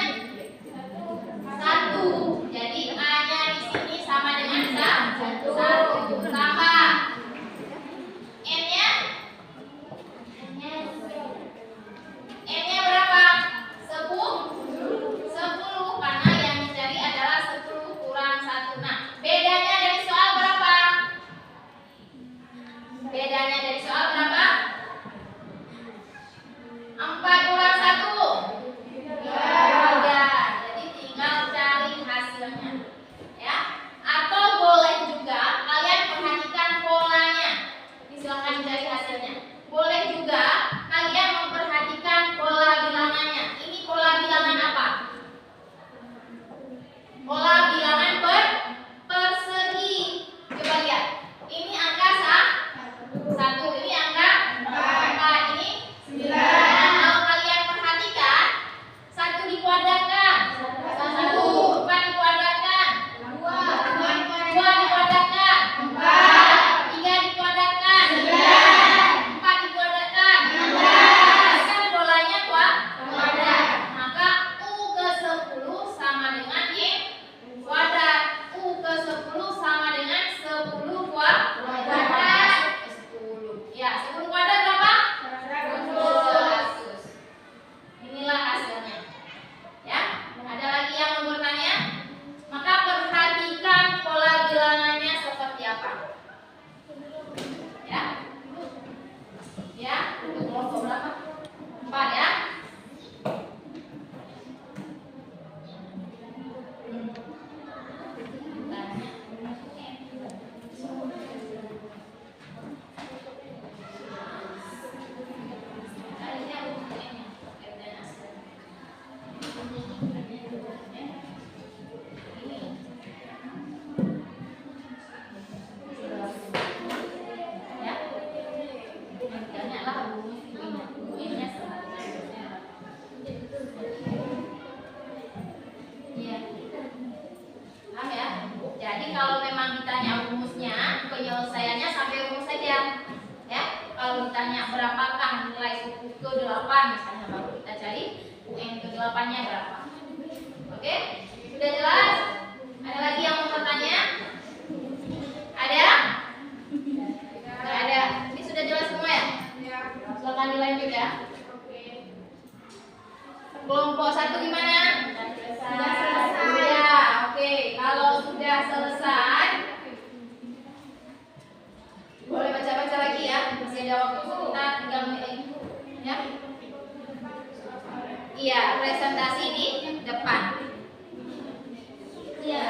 1. Jadi A-nya di sini sama dengan 1. Tambah N-nya? N-nya berapa? 10. 10 karena yang dicari adalah 10 kurang 1. Nah, bedanya dari soal berapa? Bedanya dari soal berapa? 4 kurang 1. 3. Jadi tinggal cari hasilnya. Ya. Atau boleh juga kalian perhatikan polanya. Silakan cari hasilnya. Boleh juga kalian memperhatikan pola bilangannya. Ini pola bilangan apa? Pola bilangan persegi. Coba lihat. Ini angka 1. Ini angka 4. Ini 9. Kalau kalian perhatikan, 1 dikuadratkan 1, 4 dikuadratkan 2 dikuadratkan 4, 3 dikuadratkan 9, 4 dikuadratkan 16. Kan polanya kuadrat. Maka U ke-10 sama dengan Y kuadrat. U ke-10 sama dengan 10 kuadrat. 10. Ya, 10 kuadrat berapa? 100. Inilah hasilnya. Ya, ada lagi yang mau bertanya? Maka perhatikan pola bilangannya seperti apa. Ya. Ya, untuk kelompok berapa? 4 ya. Jadi kalau memang ditanya rumusnya, penyelesaiannya sampai rumus saja. Ya, kalau ditanya berapakah nilai suku ke-8 misalnya, baru kita cari UN ke-8-nya berapa. Oke? Sudah jelas? Ada lagi yang mau bertanya? Ada? Nggak ada. Ini sudah jelas semua ya? Silakan dilanjut ya. Kelompok 1 gimana? Sudah selesai. Ya, oke. Kalau sudah selesai, boleh baca-baca lagi ya. Masih ada waktu sekitar 3 menit lagi. Ya. Iya, presentasi di depan. Iya.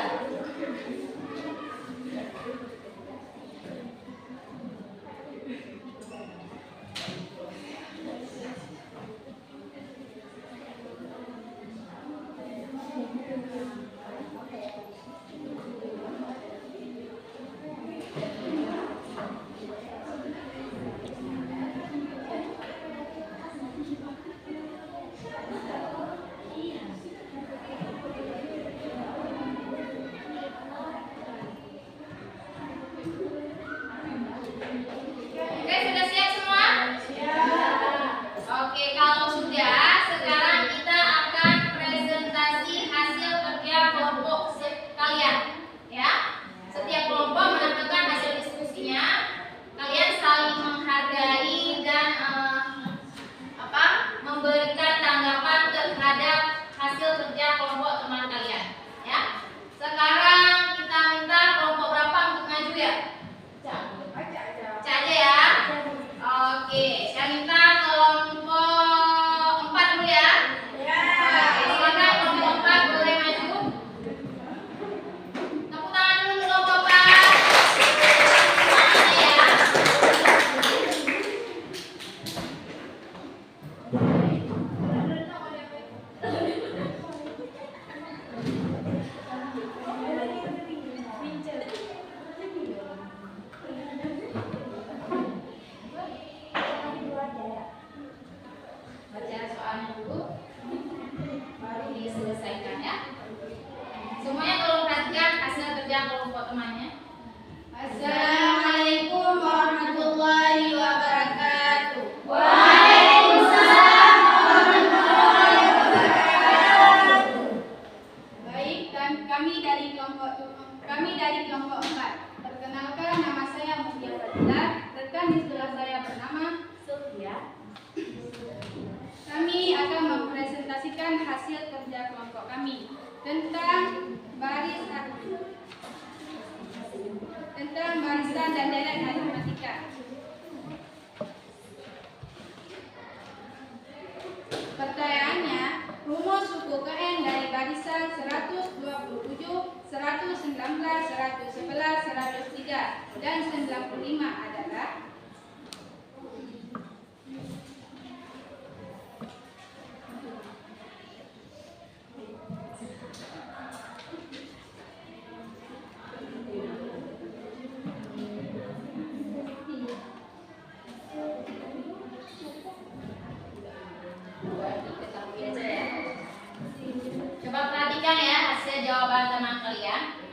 kami tentang barisan dan deret aritmatika. Pertanyaannya, rumus suku KN dari barisan 127, 119, 111, 103, dan 95 adalah Coba perhatikan ya hasil jawaban teman kalian.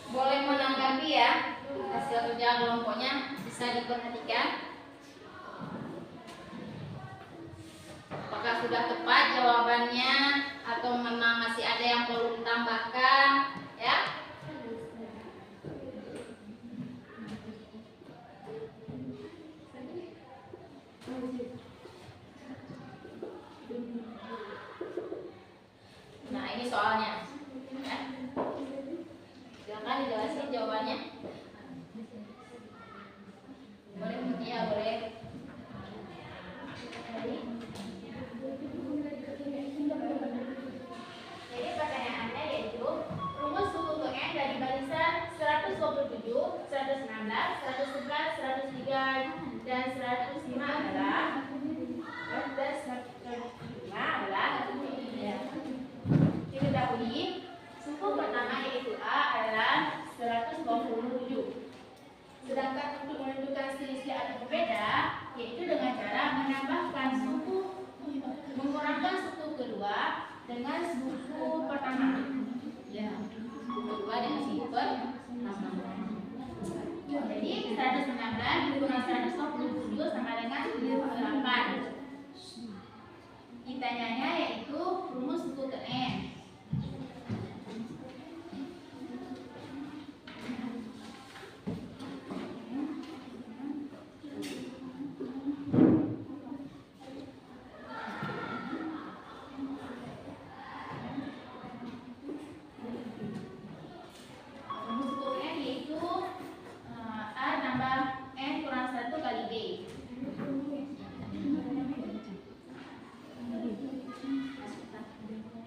Boleh menanggapi ya hasil kerja kelompoknya, bisa diperhatikan. Apakah sudah tepat jawabannya atau memang masih ada yang perlu ditambahkan ya? Nah, ini soalnya ya. Silakan dijelasin jawabannya. Boleh, ya boleh. Jadi pertanyaannya yaitu rumus suku KN dari barisan 127, 116, 111, 103, dan 105 adalah ya. Diketahui suku pertama yaitu A adalah 127. Sedangkan untuk menentukan selisih atau berbeda yaitu dengan cara menambahkan suku, mengurangkan suku kedua dengan suku pertama. Ya, suku kedua dengan suku pertama. Jadi 119 dikurang 127 sama dengan 8. Ditanyanya yaitu rumus suku KN.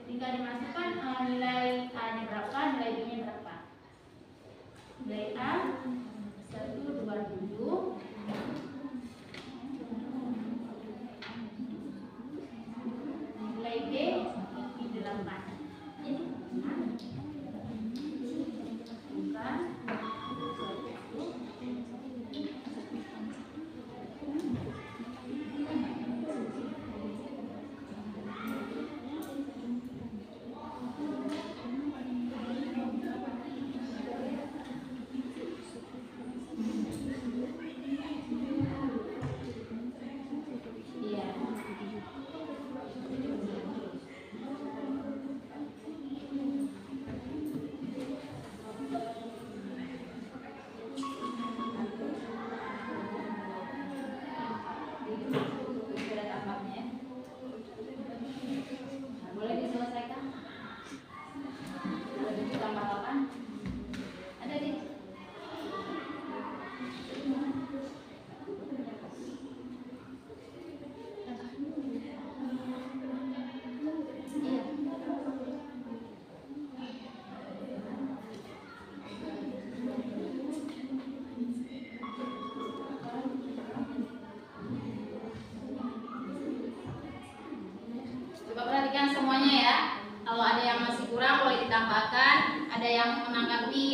Ketika dimasukkan nilai A-nya berapa, nilai B-nya berapa? Nilai A 127, nilai B 8.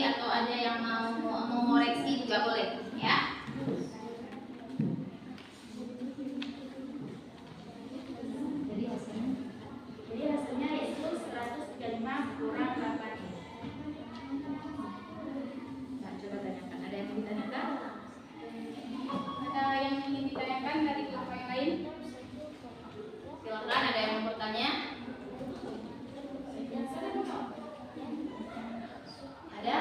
atau ada yang mau mengoreksi juga boleh ya. Jadi hasilnya yaitu 135 kurang 8. Nah, coba tanyakan, ada yang mau ditanyakan? Ada yang ingin ditanyakan dari kelompok yang lain? Silakan, ada yang mau bertanya? Ada?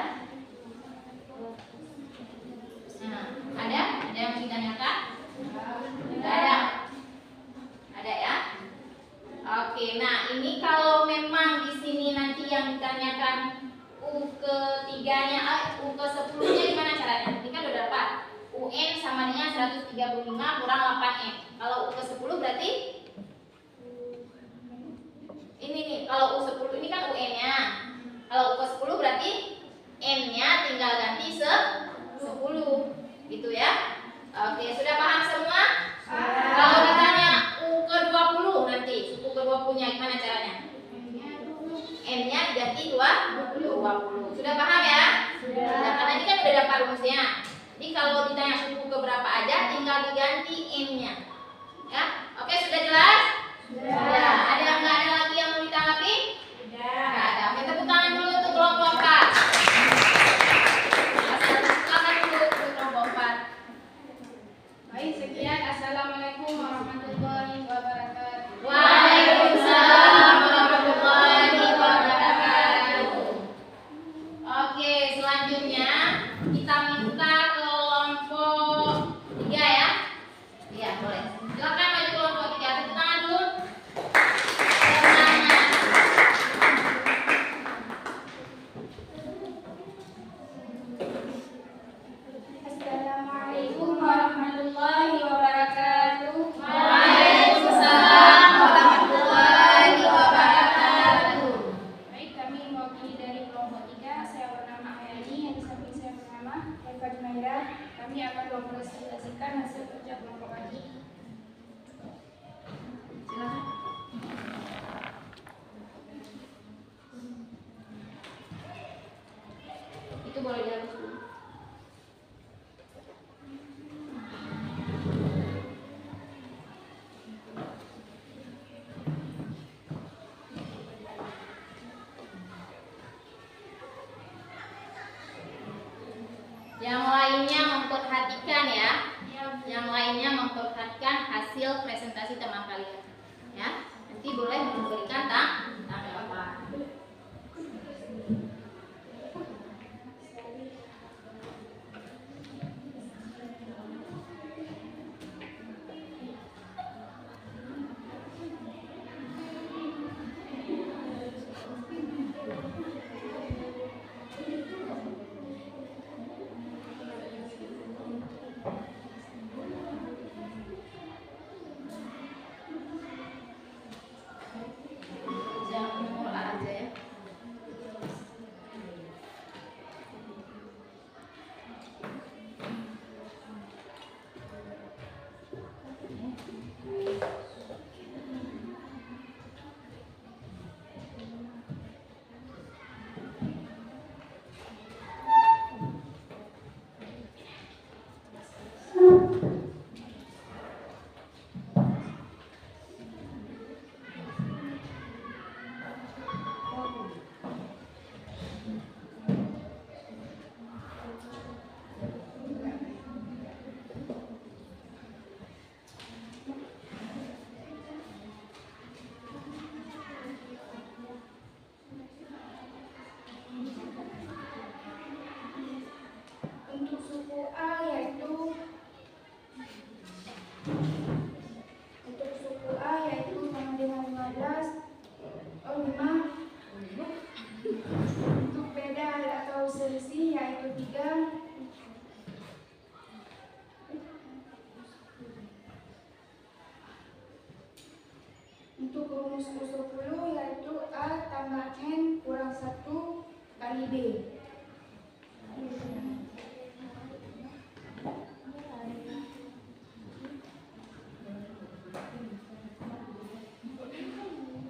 Nah, ada? Ada yang mau ditanyakan? Tidak ada? Ada ya? Oke, nah ini kalau memang di sini nanti yang ditanyakan U ke-3-nya, U ke-10-nya gimana caranya? Ini kan udah dapat UN sama dengan 135 kurang 8N. Kalau U ke-10 berarti ini nih, kalau U10 ini kan UN-nya. Kalau U ke-10 berarti N-nya tinggal ganti 10. Gitu ya. Oke, sudah paham semua? Kalau ditanya U ke-20 nanti, U ke-20-nya gimana caranya? N-nya diganti 20. Sudah paham ya? Sudah. Karena ini kan udah dapat rumusnya. Jadi kalau ditanya suku ke berapa aja, tinggal diganti N-nya. Ya? Oke, sudah jelas? Sudah. Ada yang nggak ada lagi yang mau ditanggapi? Nggak ada. Oke, tepuk tangan dulu untuk kelompok 4. Silakan dulu untuk kelompok 4. Baik, sekian. Assalamualaikum warahmatullahi wabarakatuh. Waalaikumsalam warahmatullahi wabarakatuh. Oke, selanjutnya kita minta kelompok 3 ya. Iya, boleh. Silakan maju kelompok 3. Tepuk tangan dulu. Semuanya. Assalamualaikum warahmatullahi wabarakatuh. Waalaikumsalam warahmatullahi wabarakatuh. Baik, kami mewakili dari kelompok 3. Saya bernama Ayani, yang di samping saya bernama Eva Junaira. Kami akan mempresentasikan hasil kerja kelompok kami. Silakan. Itu boleh dihapus dulu. Yang lainnya memperhatikan ya. Yang lainnya memperhatikan hasil presentasi teman kalian. Ya. Nanti boleh memberikan tanggapan. Jangan nomor A aja ya. Untuk suku A yaitu sama dengan 15 oh 5. Untuk beda atau selisih yaitu 3. Untuk rumus U10 yaitu A tambah N kurang 1 kali B.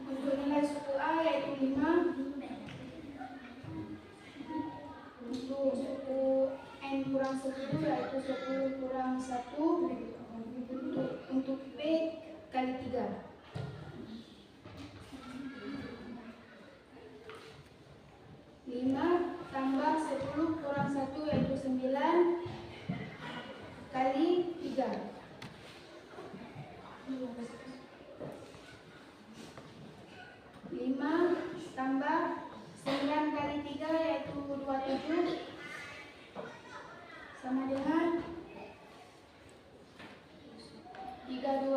Untuk nilai suku A yaitu 5. Untuk N kurang 10 yaitu 10 kurang 1 untuk P kali 3. 5 tambah 10 kurang 1 yaitu 9 kali 3. 5 tambah 9 kali 3 yaitu 27 sama dengan 32.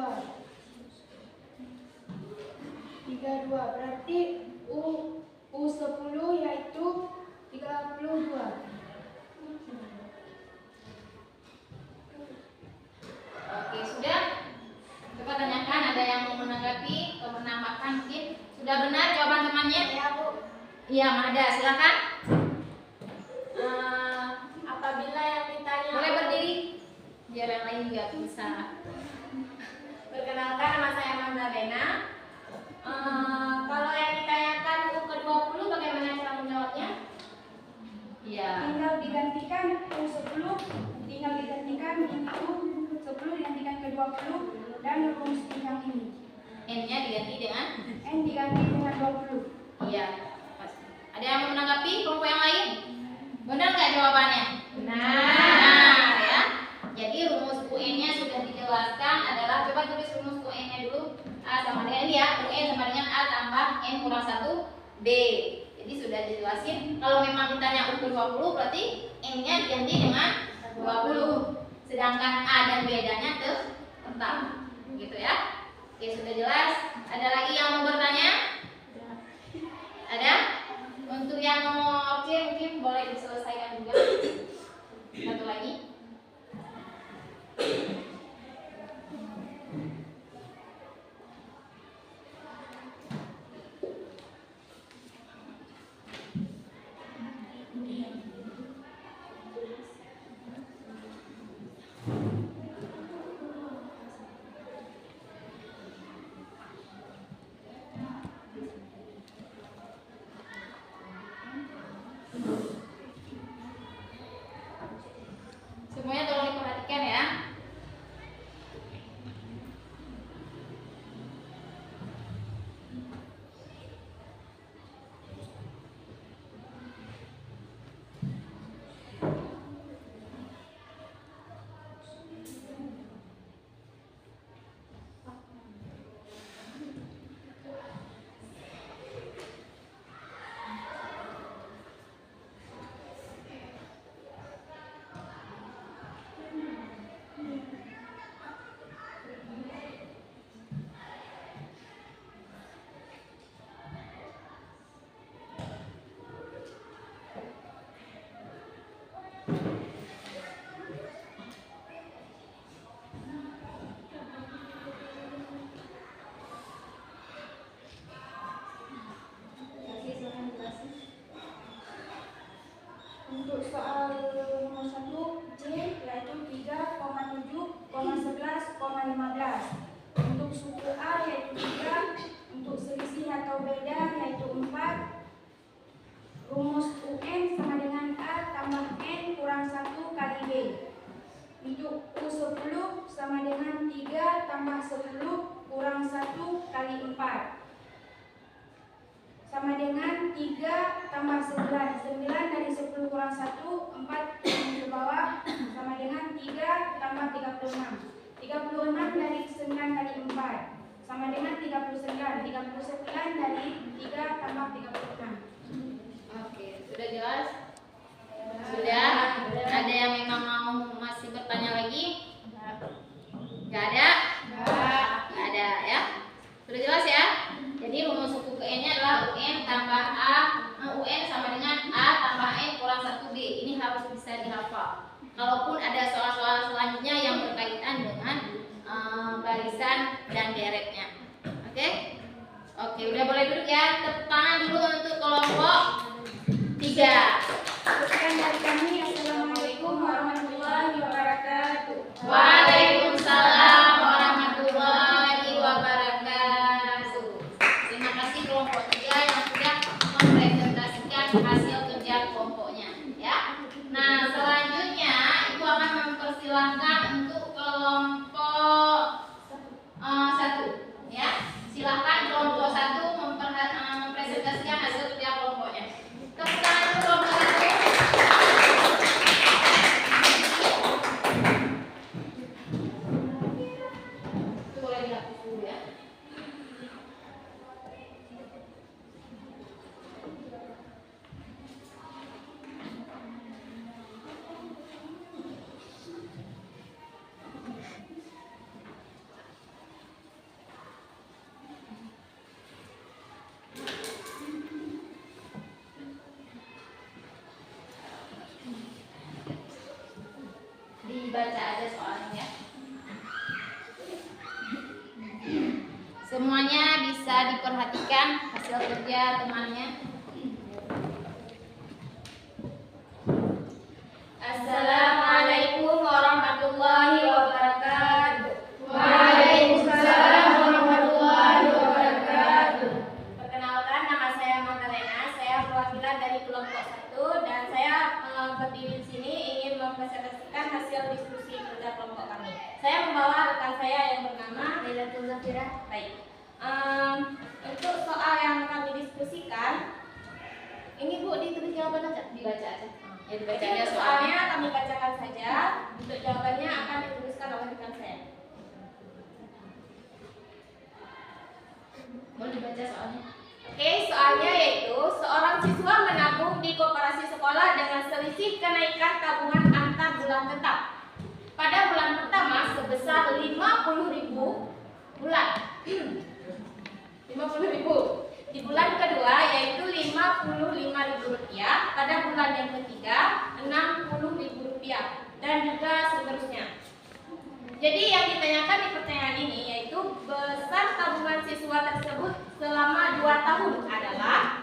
Berarti U10 yaitu 32. Oke, sudah? Coba tanyakan, ada yang mau menanggapi atau menambahkan mungkin? Sudah benar jawaban temannya? Ya, Bu. Iya, ada. Silakan. Apabila yang ditanya Boleh berdiri biar yang lain juga bisa. Perkenalkan, nama saya Amanda Lena. Kalau yang ditanyakan U ke-20 bagaimana cara menjawabnya? Iya. Tinggal digantikan U10, tinggal digantikan U10 digantikan ke 20 dan rumus yang ini. N-nya diganti dengan N diganti dengan 20. iya. Pasti. Ada yang mau menanggapi kelompok yang lain? Benar nggak jawabannya? Benar ya. Jadi rumus UN-nya sudah dijelaskan adalah, coba tulis rumus UN-nya dulu. A sama dengan ini ya, UN sama dengan A tambah N kurang 1 B. Jadi sudah dijelasin. Kalau memang ditanya U 20 berarti N-nya diganti dengan 20. Sedangkan A dan B-nya tetap. Gitu ya. Oke, sudah jelas. Ada lagi yang mau bertanya? Ada? Untuk yang mau oke mungkin boleh diselesaikan juga. Satu lagi. Semuanya tolong diperhatikan ya. Untuk soal nomor 1 J yaitu 3,7,11,15. Untuk suku A yaitu 3, untuk selisih atau beda yaitu 4. Rumus UN sama dengan A tambah N kurang 1 kali B. Untuk U10 sama dengan 3 tambah 10 kurang 1 kali 4. Sama dengan 3 tambah 9. 9 dari 10 kurang 1, 4 ke bawah, sama dengan 3 tambah 36. 36 dari 9 kali 4, sama dengan 39. 39 dari 3 tambah 36. Oke, sudah jelas? Sudah? Ada yang memang mau masih bertanya lagi? Gak ada? Gak ada ya? Sudah jelas ya? Jadi rumus suku ke N-nya adalah UN tambah A, UN sama dengan A tambah N kurang 1B. Ini harus bisa dihafal. Kalaupun ada soal-soal selanjutnya yang berkaitan dengan barisan dan deretnya. Oke? Oke, udah boleh duduk ya. Tepuk tangan dulu untuk kelompok 3. Sekian dari kami. Assalamualaikum warahmatullahi wabarakatuh. Waalaikumsalam warahmatullahi wabarakatuh. Terima kasih kelompok 3 yang sudah mempresentasikan hasil kerja kelompoknya ya. Nah, selanjutnya Silahkan untuk kelompok 1, ya. Silahkan kelompok 1 mempresentasikan hasil kerja kelompoknya. Tepuk tangan untuk kelompok 1. Itu boleh dihapus dulu ya. Dibaca aja soalnya. Semuanya bisa diperhatikan hasil kerja temannya. Assalamualaikum warahmatullahi wabarakatuh. Waalaikumsalam warahmatullahi wabarakatuh. Perkenalkan, nama saya Magdalena. Saya perwakilan dari kelompok 1 dan saya berdiri di sini ingin mempresentasikan hasil diskusi kerja kelompok kami. Saya membawa rekan saya yang bernama Lailatul Zafira. Baik. Untuk soal yang kami diskusikan, ini Bu ditulis jawaban aja, dibaca aja. Ya, dibaca aja soalnya kami bacakan saja. Untuk jawabannya akan dituliskan oleh rekan saya. Boleh dibaca soalnya. Oke, soalnya yaitu seorang siswa menabung di koperasi sekolah dengan selisih kenaikan tabungan antar bulan tetap. Pada bulan pertama sebesar 50.000 bulan. 50.000. Di bulan kedua yaitu Rp55.000. Pada bulan yang ketiga Rp60.000 dan juga seterusnya. Jadi yang ditanyakan di pertanyaan ini yaitu besar tabungan siswa tersebut selama 2 tahun adalah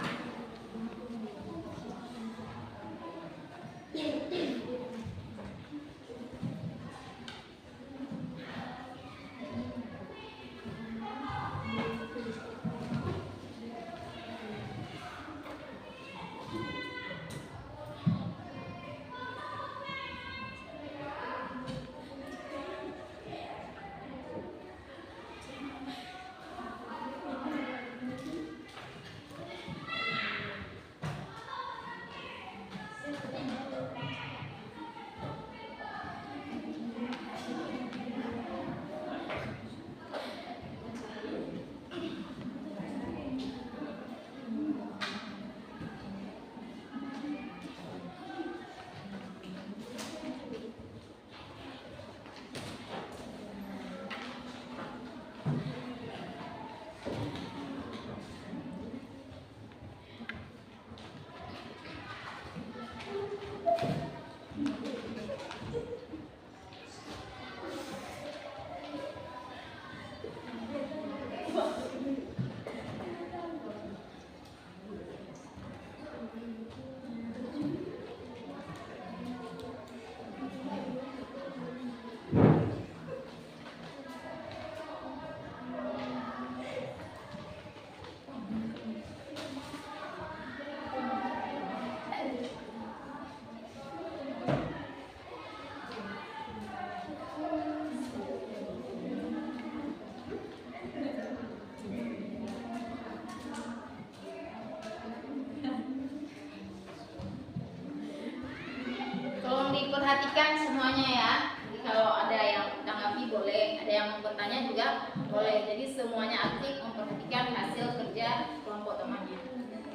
diperhatikan semuanya ya. Jadi kalau ada yang tanggapi boleh, ada yang mau bertanya juga boleh. Jadi semuanya aktif memperhatikan hasil kerja kelompok temannya.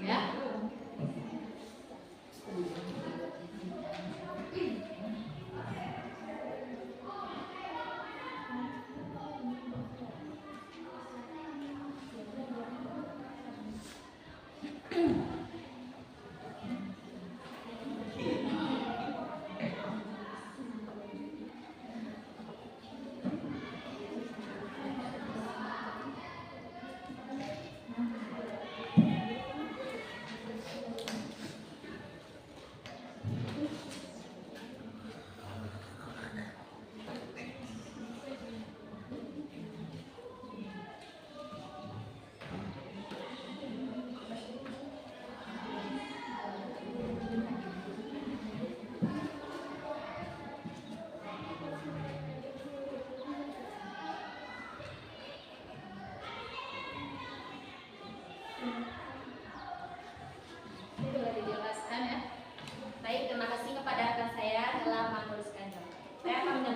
Ya. telah menuliskannya. Saya akan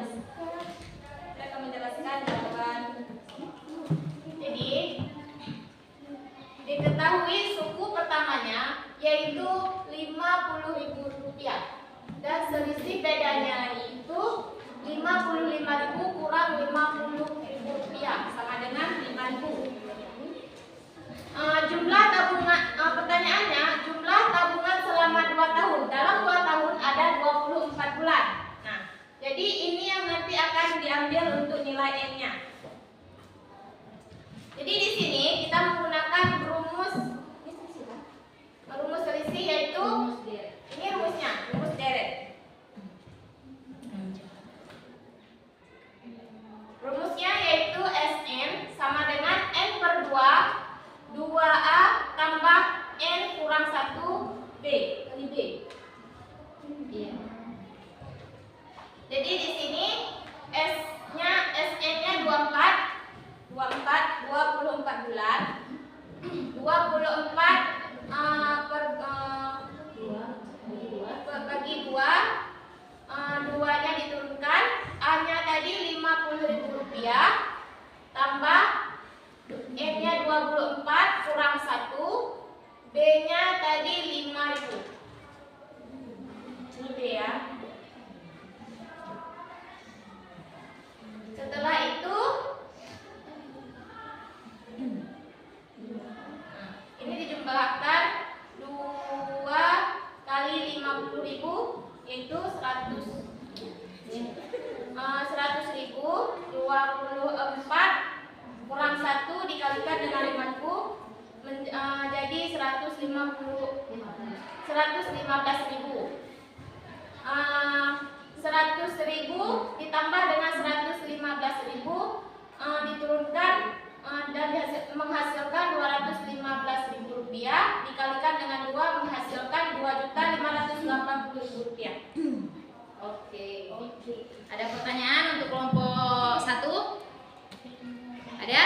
menjelaskan jawaban. Jadi diketahui suku pertamanya yaitu Rp50.000 dan selisih bedanya itu 55.000 kurang Rp50.000 sama dengan 5.000. Jumlah tabungan, pertanyaannya jumlah tabungan selama 2 tahun. Dalam 2 tahun ada 24 bulan. Nah, jadi ini yang nanti akan diambil untuk nilai N-nya. Jadi di sini kita menggunakan rumus selisih, yaitu ini rumusnya, rumus deret. Rumusnya yaitu Sn sama dengan N/2 2A tambah N kurang 1 B kali B. Iya. Jadi di sini Sn-nya 24 bulan. 24 bagi 2, 2-nya diturunkan, A-nya tadi Rp50.000 tambah N-nya 24 kurang 1, B-nya tadi 5.000. Ini B ya. Setelah itu ini dijumlahkan 2 kali 50.000 yaitu 100.000. 100.000 24 kurang 1 dikalikan dengan 5.000 jadi 115.000. 100.000 ditambah dengan 115.000 diturunkan dan menghasilkan Rp215.000 dikalikan dengan 2 menghasilkan Rp2.580.000. Oke. Ada pertanyaan untuk kelompok 1? Ada?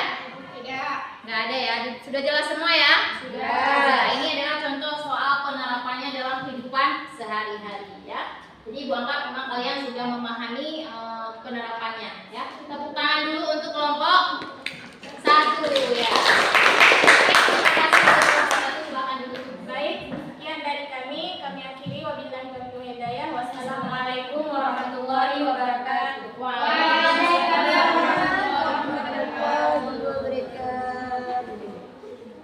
Tidak. Nggak ada ya? Sudah jelas semua ya? Sudah. Nah, ini adalah contoh soal penerapannya dalam kehidupan sehari-hari ya. Jadi Ibu anggap memang kalian sudah memahami penerapannya ya. Tepuk tangan dulu untuk kelompok 1 ya. Baik, sekian dari kami akhiri. Wabillahi taufiq hidayah. Wassalamualaikum warahmatullahi wabarakatuh.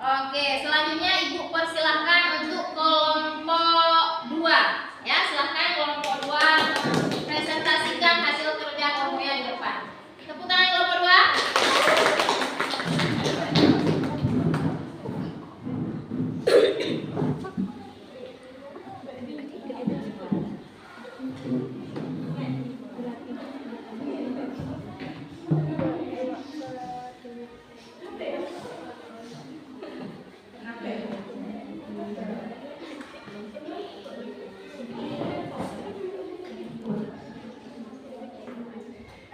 Oke, selanjutnya Ibu persilahkan untuk kelompok 2 ya. Silahkan kelompok 2 presentasikan hasil kerja kelompoknya di depan. Tepuk tangan kelompok 2.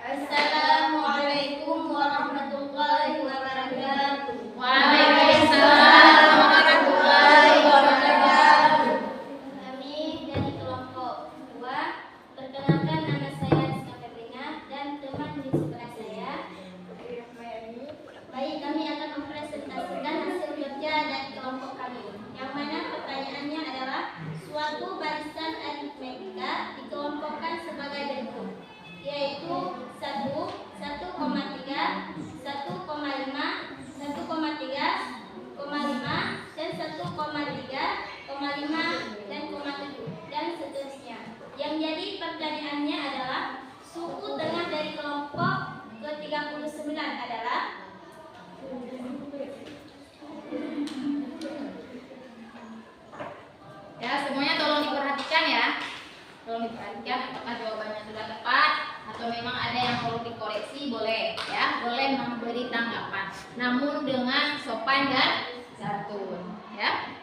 Assalamualaikum warahmatullahi wabarakatuh. Waalaikumsalam warahmatullahi wabarakatuh. Kami dari kelompok 2, perkenalkan nama saya Rizka Febrina dan teman di sebelah saya. Baik, kami akan mempresentasikan hasil kerja dari kelompok kami. Yang mana pertanyaannya adalah suatu barisan aritmetika dikelompokkan sebagai berikut, yaitu 1, 1,3, 1,5, 1,3, 5, dan 1,3, 5, dan 7, dan seterusnya. Yang jadi pertanyaannya adalah suku tengah dari kelompok ke-39 adalah ya, semuanya tolong diperhatikan ya. Tolong diperhatikan apakah jawabannya sudah tepat atau memang ada yang perlu dikoreksi, boleh ya. Boleh memberi tanggapan, namun dengan sopan dan santun ya.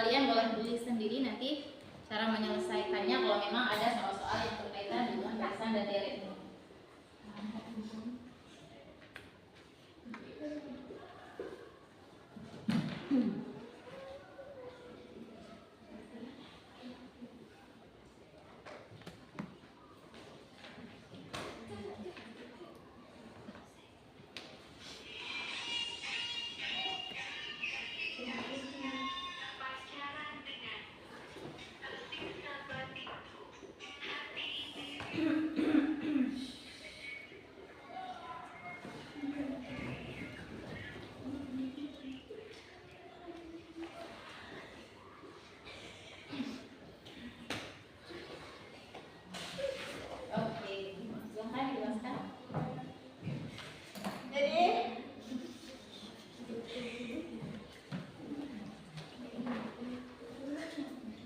kalian boleh beli sendiri nanti cara menyelesaikannya kalau memang ada soal-soal yang berkaitan dengan barisan dan deret ini.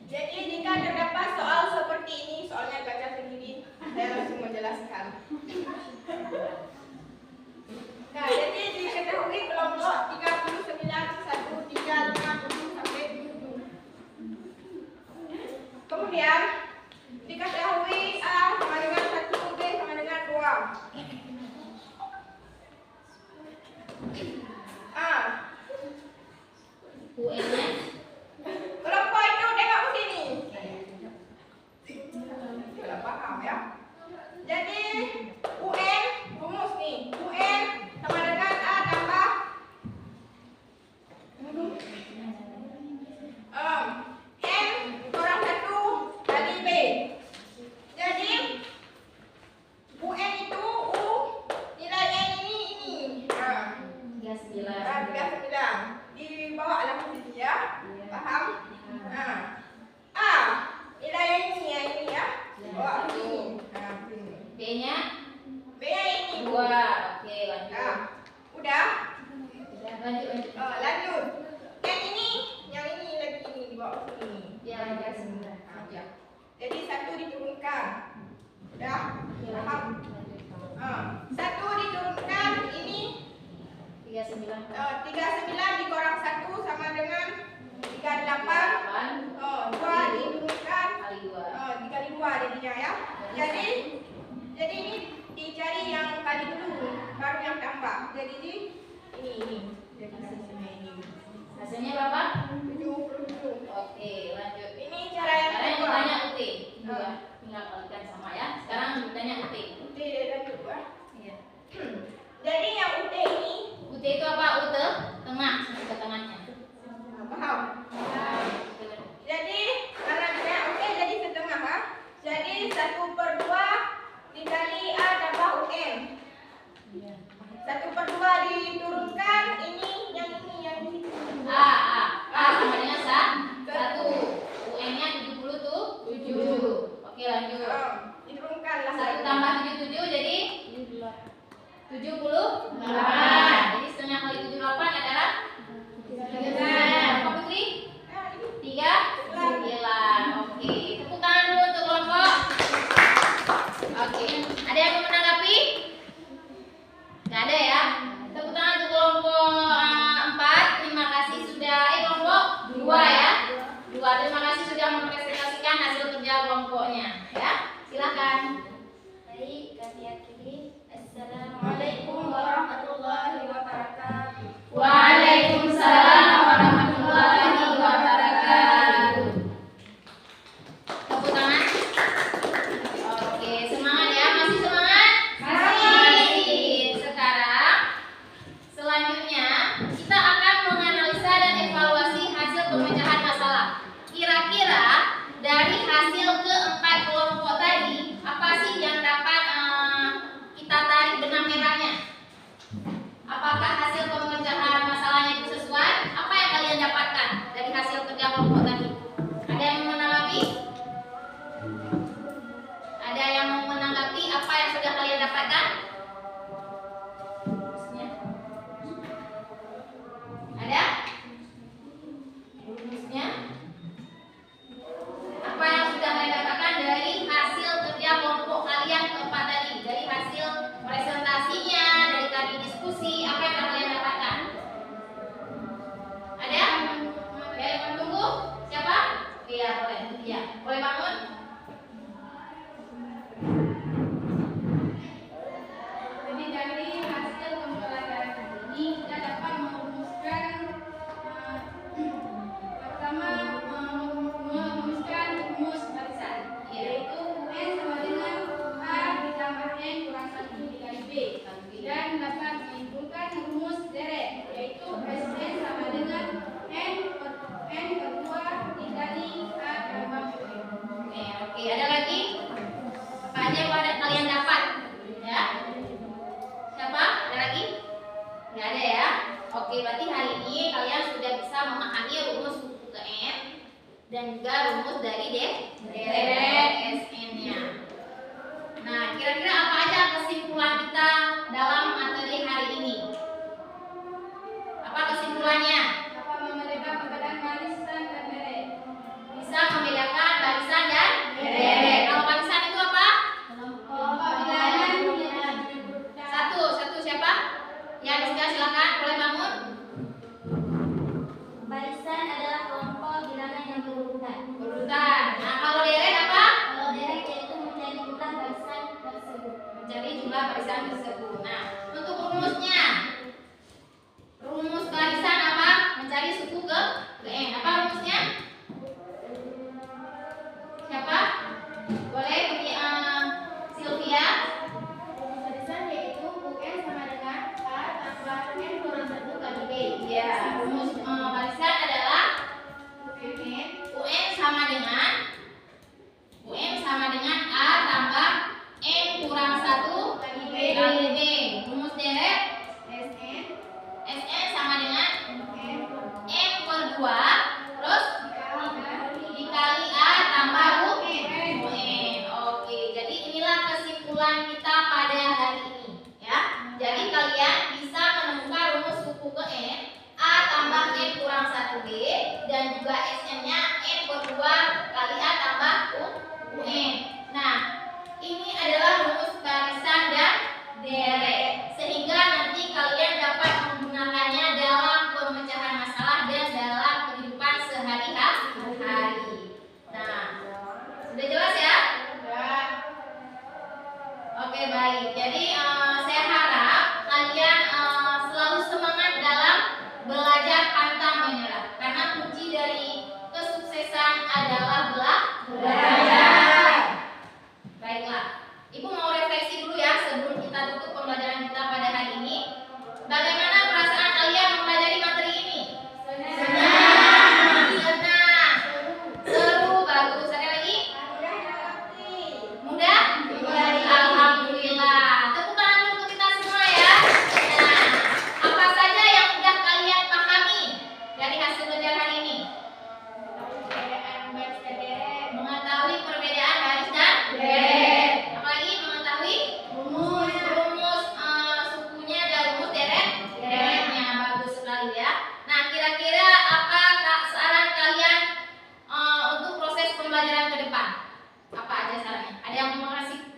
Jadi jika terdapat soal seperti ini, soalnya baca sendiri, saya langsung menjelaskan. Nah, jadi diketahui kelompok 39, 1, 3, 50 sampai 7. Kemudian diketahui A sama dengan 1, B sama dengan 2. A. UN-nya Kelompok itu tengok ke sini. Sudah paham ya? Jadi UN rumus nih. UN sama dengan A tambah N kurang 1 kali B. Jadi UN itu U nilai N ini. Nah, 39. Dibawa lah ke sini ya. Paham? Nah, A nilai ini ya, bawa ke sini. Nah, sini. B-nya B-nya ini 2. Oke, lanjut. Nah, udah. Lanjut. Lanjut. Yang ini, yang ini lagi ini dibawa ke sini. Ya, lanjut. Ya. Jadi 1 diturunkan. Udah? Paham? 1 diturunkan ini 39. 39 dikurang 1 sama dengan 38. 2 diturunkan kali 2. dikali 2 jadinya ya. Jadi ini dicari yang kali dulu, baru yang tambah. Jadi ini. Jadi hasilnya ini. Hasilnya berapa? 77. Oke, lanjut. Ini cara yang Sekarang kedua. ditanya UT. Tinggal kalikan sama ya. Sekarang ditanya UT. UT lanjut ya. Iya. Jadi yang UT ini UT itu apa? UT tengah, sampai ke tengahnya. paham? Jadi karena ditanya UT jadi setengah ha? Jadi 1/2 dikali A tambah UN. 1/2 diturunkan ini yang ini. A sama dengan 1. UN-nya 70 tuh 7. Oke, lanjut. Diturunkan lah. 1 tambah 77 jadi 78. Jadi setengah kali 78 adalah 3. Berapa Putri? 39. Oke, tepuk tangan dulu untuk kelompok. Oke, ada yang mau menanggapi? Nggak ada ya? Tepuk tangan untuk kelompok 4. Terima kasih sudah kelompok 2 ya. 2. Terima kasih sudah mempresentasikan hasil kerja kelompoknya ya. Silakan. Baik, kami akhiri. Assalamualaikum warahmatullahi wabarakatuh. Waalaikumsalam warahmatullahi wabarakatuh. Tepuk tangan. Oke, semangat ya. Masih semangat? Masih. Sekarang selanjutnya kita akan menganalisa dan evaluasi hasil pemecahan masalah. Kira-kira dari hasil keempat dan juga rumus dari deret SN-nya. Nah, kira-kira apa aja kesimpulan kita dalam materi hari ini? Apa kesimpulannya? Dapat membedakan perbedaan barisan dan deret. Bisa membedakan barisan dan deret. Kalau barisan itu apa? Kelompok bilangan Satu siapa? Ya, Rizka silakan, boleh bangun. Barisan adalah kelompok bilangan yang berurutan. Berurutan. Nah, kalau deret apa? Kalau deret yaitu mencari jumlah barisan tersebut. Mencari jumlah barisan tersebut. Nah, untuk rumusnya, rumus barisan apa? Mencari suku ke n. Apa rumusnya? Siapa? Boleh Sylvia? Rumus barisan yaitu UN sama dengan A tambah N kurang 1 kali B. Ya, rumus barisan adalah UN sama dengan A tambah N kurang 1 kali B. Rumus deret SN sama dengan N per 2 terus dikali A tambah UN. Oke, jadi inilah kesimpulan kita pada hari ini ya. Jadi kalian bisa menemukan rumus suku ke N A tambah N kurang 1B dan juga SN-nya N per 2 kali A tambah UN. Nah, ini adalah rumus barisan dan deret sehingga nanti kalian dapat menggunakannya dalam pemecahan masalah dan dalam kehidupan sehari-hari. Nah, sudah jelas ya? Oke, baik. Jadi saya harap kalian selalu semangat dalam belajar pantang menyerah karena kunci dari kesuksesan adalah belajar. Baiklah, Ibu mau refleksi dulu ya sebelum kita tutup pembelajaran kita pada hari ini. Bagaimana perasaan kalian mempelajari materi ini? Senang, seru, bagus. Ada lagi? Mudah? Alhamdulillah. Tepuk tangan untuk kita semua ya. Nah, apa saja yang sudah kalian pahami dari hasil belajar hari ini? Mengetahui perbedaan baris dan deret. Apalagi mengetahui rumus sukunya dan rumus deretnya. Bagus sekali ya. Nah, kira-kira apa saran kalian untuk proses pembelajaran ke depan? Apa aja sarannya? Ada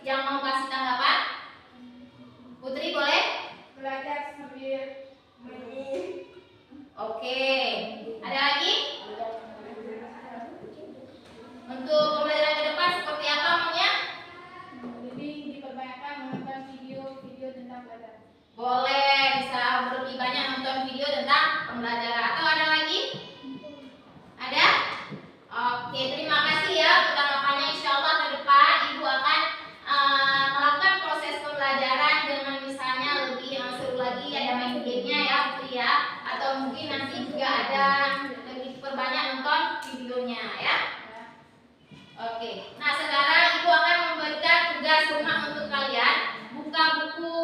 yang mau kasih tanggapan? Putri boleh? belajar sambil main. Oke. Ada lagi? Untuk pembelajaran ke depan seperti apa maunya? Jadi diperbanyak menonton video tentang belajar. Boleh, bisa lebih banyak nonton video tentang pembelajaran. Atau ada lagi? Ada? Oke, terima kasih ya untuk tanggapannya. Insya Allah ke depan Ibu akan melakukan proses pembelajaran dengan misalnya lebih seru lagi, ada main gamenya ya Putri ya. Atau mungkin nanti juga ada lebih perbanyak nonton videonya ya. Oke, nah sekarang Ibu akan memberikan tugas rumah untuk kalian. Buka buku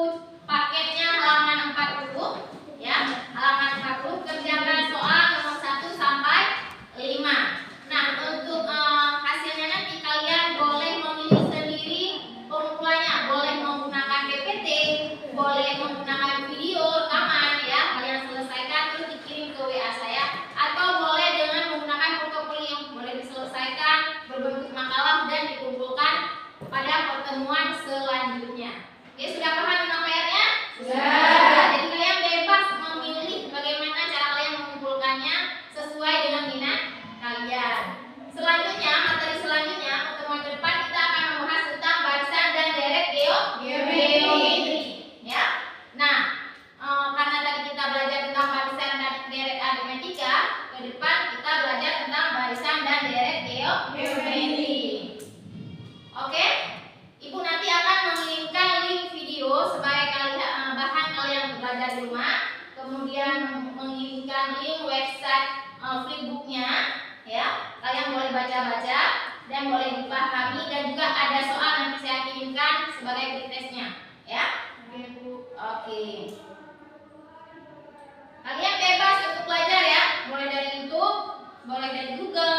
paketnya halaman 40 ya, halaman 40, kerjakan soal nomor 1 sampai 5. Nah, untuk hasilnya nanti kalian boleh memilih sendiri pengumpulannya, boleh menggunakan PPT, boleh menggunakan video rekaman ya, kalian selesaikan terus dikirim ke WA saya, atau boleh dengan menggunakan portofolio, boleh diselesaikan berbentuk makalah dan dikumpulkan pada pertemuan selanjutnya. Oke, sudah paham tentang PR-nya? Sudah. Jadi kalian bebas memilih bagaimana cara kalian mengumpulkannya sesuai dengan minat kalian. Selanjutnya, materi selanjutnya, pertemuan ke depan kita akan membahas tentang barisan dan deret geometri. Ya. Nah, karena tadi kita belajar tentang barisan dan deret aritmetika, ke depan kita belajar tentang barisan dan deret geometri. Oke? Ibu nanti akan mengirimkan link video sebagai bahan kalian belajar di rumah, kemudian mengirimkan link website flipbooknya, ya. Kalian boleh baca-baca dan boleh dipahami, dan juga ada soal nanti saya kirimkan sebagai pretestnya, ya. Oke. Kalian bebas untuk belajar ya, boleh dari YouTube, boleh dari Google,